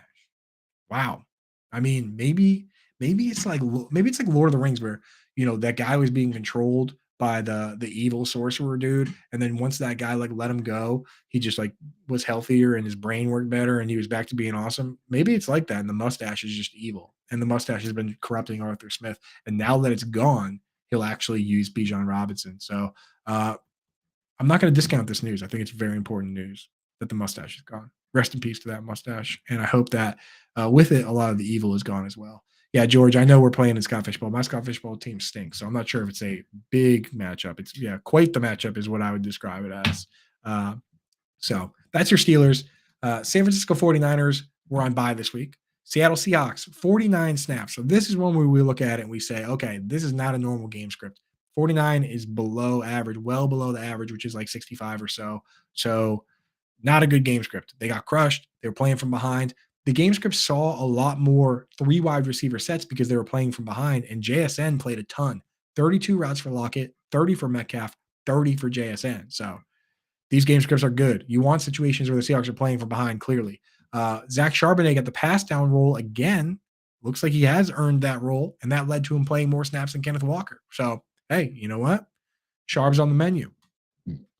Wow. I mean, maybe it's like Lord of the Rings where, that guy was being controlled by the evil sorcerer dude. And then once that guy let him go, he just was healthier and his brain worked better and he was back to being awesome. Maybe it's like that. And the mustache is just evil. And the mustache has been corrupting Arthur Smith. And now that it's gone, he'll actually use Bijan Robinson. So I'm not going to discount this news. I think it's very important news. that the mustache is gone. Rest in peace to that mustache. And I hope that with it, a lot of the evil is gone as well. Yeah, George, I know we're playing in Scott Fishbowl. My Scott Fishbowl team stinks, so I'm not sure if it's a big matchup. It's, quite the matchup is what I would describe it as. So that's your Steelers. San Francisco 49ers were on bye this week. Seattle Seahawks, 49 snaps. So this is one where we look at it and we say, okay, this is not a normal game script. 49 is below average, well below the average, which is like 65 or so. So not a good game script. They got crushed. They were playing from behind. The game script saw a lot more 3 wide receiver sets because they were playing from behind, and JSN played a ton. 32 routes for Lockett, 30 for Metcalf, 30 for JSN. So these game scripts are good. You want situations where the Seahawks are playing from behind, clearly. Zach Charbonnet got the pass down role again. Looks like he has earned that role, and that led to him playing more snaps than Kenneth Walker. So, hey, you know what? Charb's on the menu.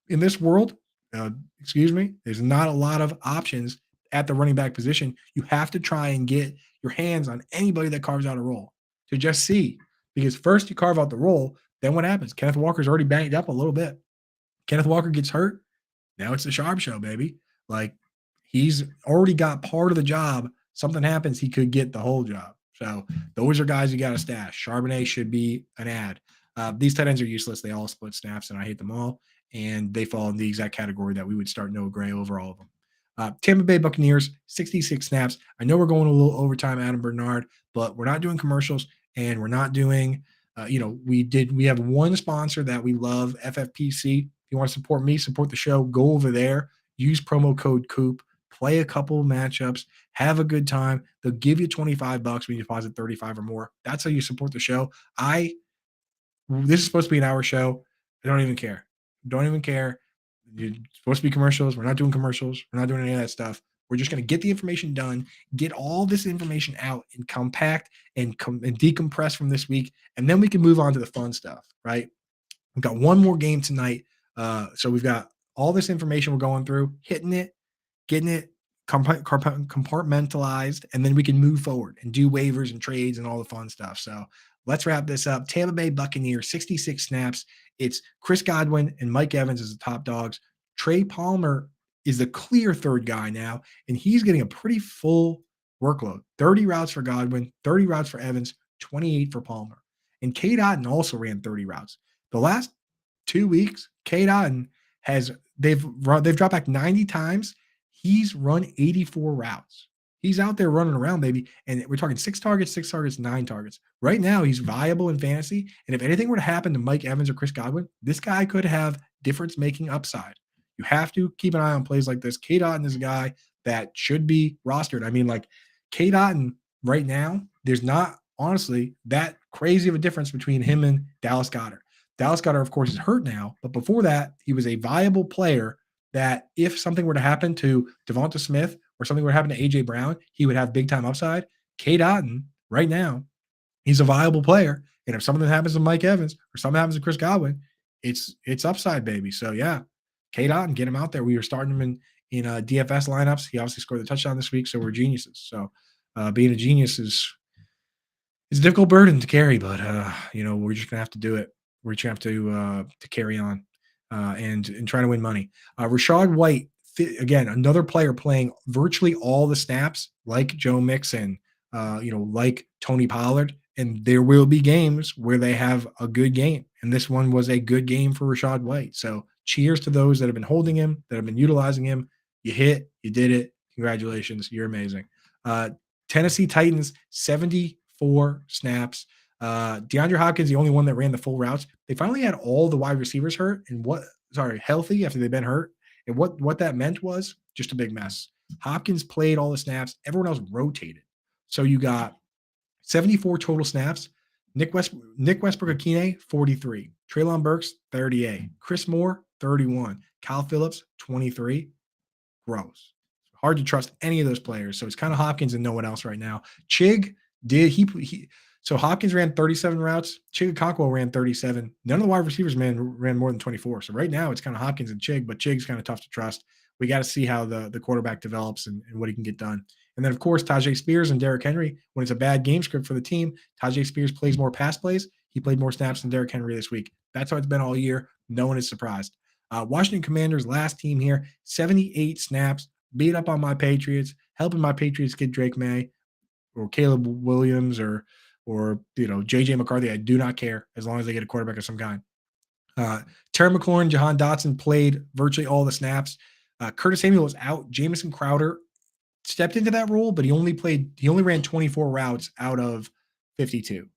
In this world, there's not a lot of options at the running back position. You have to try and get your hands on anybody that carves out a role to just see. Because first you carve out the role, then what happens? Kenneth Walker's already banged up a little bit. Kenneth Walker gets hurt. Now it's the Sharp show, baby. Like, he's already got part of the job. Something happens, he could get the whole job. So those are guys you got to stash. Charbonnet should be an ad. These tight ends are useless. They all split snaps, and I hate them all. And they fall in the exact category that we would start Noah Gray over all of them. Tampa Bay Buccaneers, 66 snaps. I know we're going a little overtime, Adam Bernard, but we're not doing commercials, and we're not doing, we have one sponsor that we love, FFPC. If you want to support me, support the show, go over there, use promo code Coop, play a couple matchups, have a good time. They'll give you $25 when you deposit 35 or more. That's how you support the show. This is supposed to be an hour show. I don't even care. Don't even care. It's supposed to be commercials. We're not doing commercials. We're not doing any of that stuff. We're just going to get the information done, get all this information out and compact and decompress from this week, and then we can move on to the fun stuff, right? We've got one more game tonight. So we've got all this information we're going through, hitting it, getting it compartmentalized, and then we can move forward and do waivers and trades and all the fun stuff. So let's wrap this up. Tampa Bay Buccaneers, 66 snaps. It's Chris Godwin and Mike Evans as the top dogs. Trey Palmer is the clear third guy now, and he's getting a pretty full workload. 30 routes for Godwin, 30 routes for Evans, 28 for Palmer. And Cade Otton also ran 30 routes. The last 2 weeks, Cade Otton they've dropped back 90 times. He's run 84 routes. He's out there running around, baby. And we're talking 6 targets, 9 targets. Right now, he's viable in fantasy. And if anything were to happen to Mike Evans or Chris Godwin, this guy could have difference-making upside. You have to keep an eye on plays like this. Cade Otton is a guy that should be rostered. I mean, like, Cade Otton right now, there's not, honestly, that crazy of a difference between him and Dallas Goedert. Dallas Goedert, of course, is hurt now. But before that, he was a viable player that if something were to happen to Devonta Smith or something were to happen to A.J. Brown, he would have big-time upside. Cade Otton, right now, he's a viable player. And if something happens to Mike Evans or something happens to Chris Godwin, it's upside, baby. So, yeah, Cade Otton, get him out there. We were starting him in DFS lineups. He obviously scored the touchdown this week, so we're geniuses. So, being a genius is a difficult burden to carry, but, we're just going to have to do it. We're just going to have to carry on and try to win money. Rachaad White, again, another player playing virtually all the snaps like Joe Mixon, like Tony Pollard. And there will be games where they have a good game. And this one was a good game for Rachaad White. So cheers to those that have been holding him, that have been utilizing him. You hit, you did it. Congratulations. You're amazing. Tennessee Titans, 74 snaps. DeAndre Hopkins, the only one that ran the full routes. They finally had all the wide receivers hurt and healthy after they've been hurt. And what that meant was just a big mess. Hopkins played all the snaps. Everyone else rotated. So you got 74 total snaps. Nick Westbrook-Akine, 43. Treylon Burks, 38. Chris Moore, 31. Kyle Phillips, 23. Gross. Hard to trust any of those players. So it's kind of Hopkins and no one else right now. Chig So Hopkins ran 37 routes. Chig Okonkwo ran 37. None of the wide receivers ran more than 24. So right now it's kind of Hopkins and Chig, but Chig's kind of tough to trust. We got to see how the quarterback develops and what he can get done. And then, of course, Tajay Spears and Derrick Henry. When it's a bad game script for the team, Tajay Spears plays more pass plays. He played more snaps than Derrick Henry this week. That's how it's been all year. No one is surprised. Washington Commanders, last team here, 78 snaps, beat up on my Patriots, helping my Patriots get Drake May or Caleb Williams or JJ McCarthy. I do not care as long as they get a quarterback of some kind. Terry McLaurin, Jahan Dotson played virtually all the snaps. Curtis Samuel was out. Jamison Crowder stepped into that role, but he only ran 24 routes out of 52.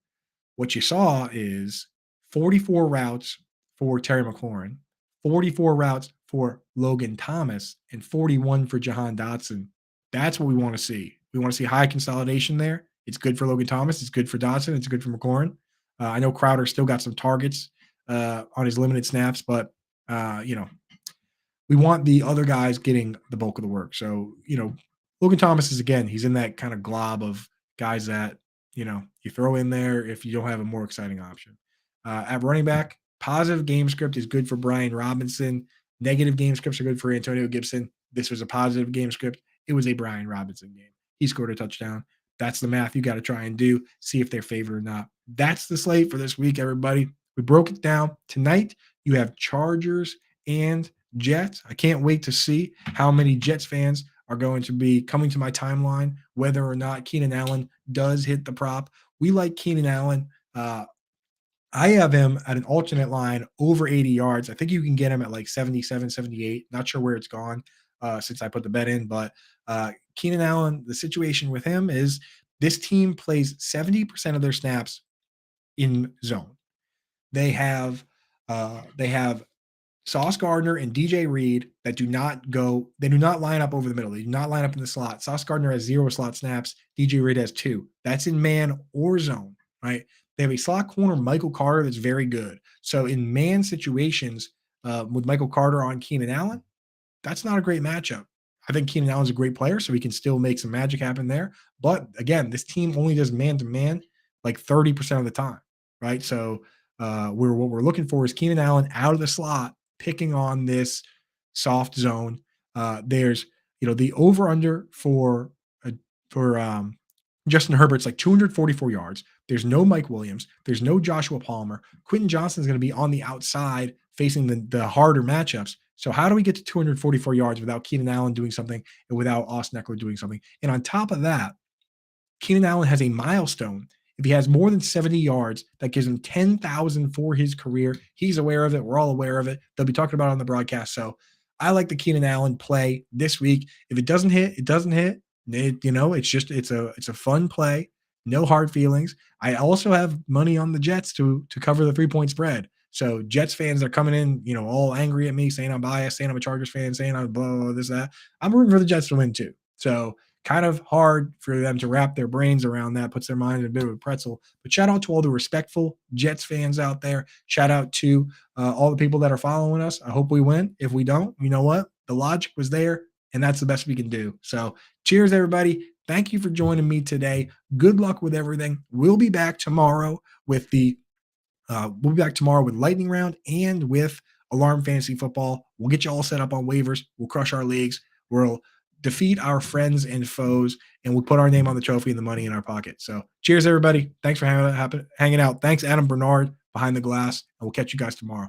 What you saw is 44 routes for Terry McLaurin, 44 routes for Logan Thomas, and 41 for Jahan Dotson. That's what we want to see. We want to see high consolidation there. It's good for Logan Thomas. It's good for Dotson. It's good for McLaurin. I know Crowder still got some targets on his limited snaps, but we want the other guys getting the bulk of the work. So, Logan Thomas is, again, he's in that kind of glob of guys that, you throw in there if you don't have a more exciting option. At running back, positive game script is good for Brian Robinson. Negative game scripts are good for Antonio Gibson. This was a positive game script. It was a Brian Robinson game. He scored a touchdown. That's the math you got to try and do, see if they're favored or not. That's the slate for this week, everybody. We broke it down. Tonight, you have Chargers and Jets. I can't wait to see how many Jets fans are going to be coming to my timeline, whether or not Keenan Allen does hit the prop. We like Keenan Allen. I have him at an alternate line over 80 yards. I think you can get him at like 77, 78. Not sure where it's gone since I put the bet in, but Keenan Allen, the situation with him is this team plays 70% of their snaps in zone. They have Sauce Gardner and DJ Reed that do not line up over the middle. They do not line up in the slot. Sauce Gardner has 0 slot snaps. DJ Reed has 2. That's in man or zone, right? They have a slot corner, Michael Carter, that's very good. So in man situations with Michael Carter on Keenan Allen, that's not a great matchup. I think Keenan Allen's a great player, so he can still make some magic happen there. But again, this team only does man-to-man like 30% of the time, right? So what we're looking for is Keenan Allen out of the slot, picking on this soft zone. There's the over-under for Justin Herbert's like 244 yards. There's no Mike Williams. There's no Joshua Palmer. Quentin Johnston's going to be on the outside facing the harder matchups. So how do we get to 244 yards without Keenan Allen doing something and without Austin Eckler doing something? And on top of that, Keenan Allen has a milestone. If he has more than 70 yards, that gives him 10,000 for his career. He's aware of it. We're all aware of it. They'll be talking about it on the broadcast. So I like the Keenan Allen play this week. If it doesn't hit, it doesn't hit. It's a fun play. No hard feelings. I also have money on the Jets to cover the 3-point spread. So Jets fans are coming in, all angry at me, saying I'm biased, saying I'm a Chargers fan, saying I'm blah, blah, this, that. I'm rooting for the Jets to win too. So kind of hard for them to wrap their brains around that, puts their mind in a bit of a pretzel. But shout out to all the respectful Jets fans out there. Shout out to all the people that are following us. I hope we win. If we don't, you know what? The logic was there, and that's the best we can do. So cheers, everybody. Thank you for joining me today. Good luck with everything. We'll be back tomorrow with Lightning Round and with Alarm Fantasy Football. We'll get you all set up on waivers. We'll crush our leagues. We'll defeat our friends and foes, and we'll put our name on the trophy and the money in our pocket. So cheers, everybody. Thanks for hanging out. Thanks, Adam Bernard, behind the glass, and we'll catch you guys tomorrow.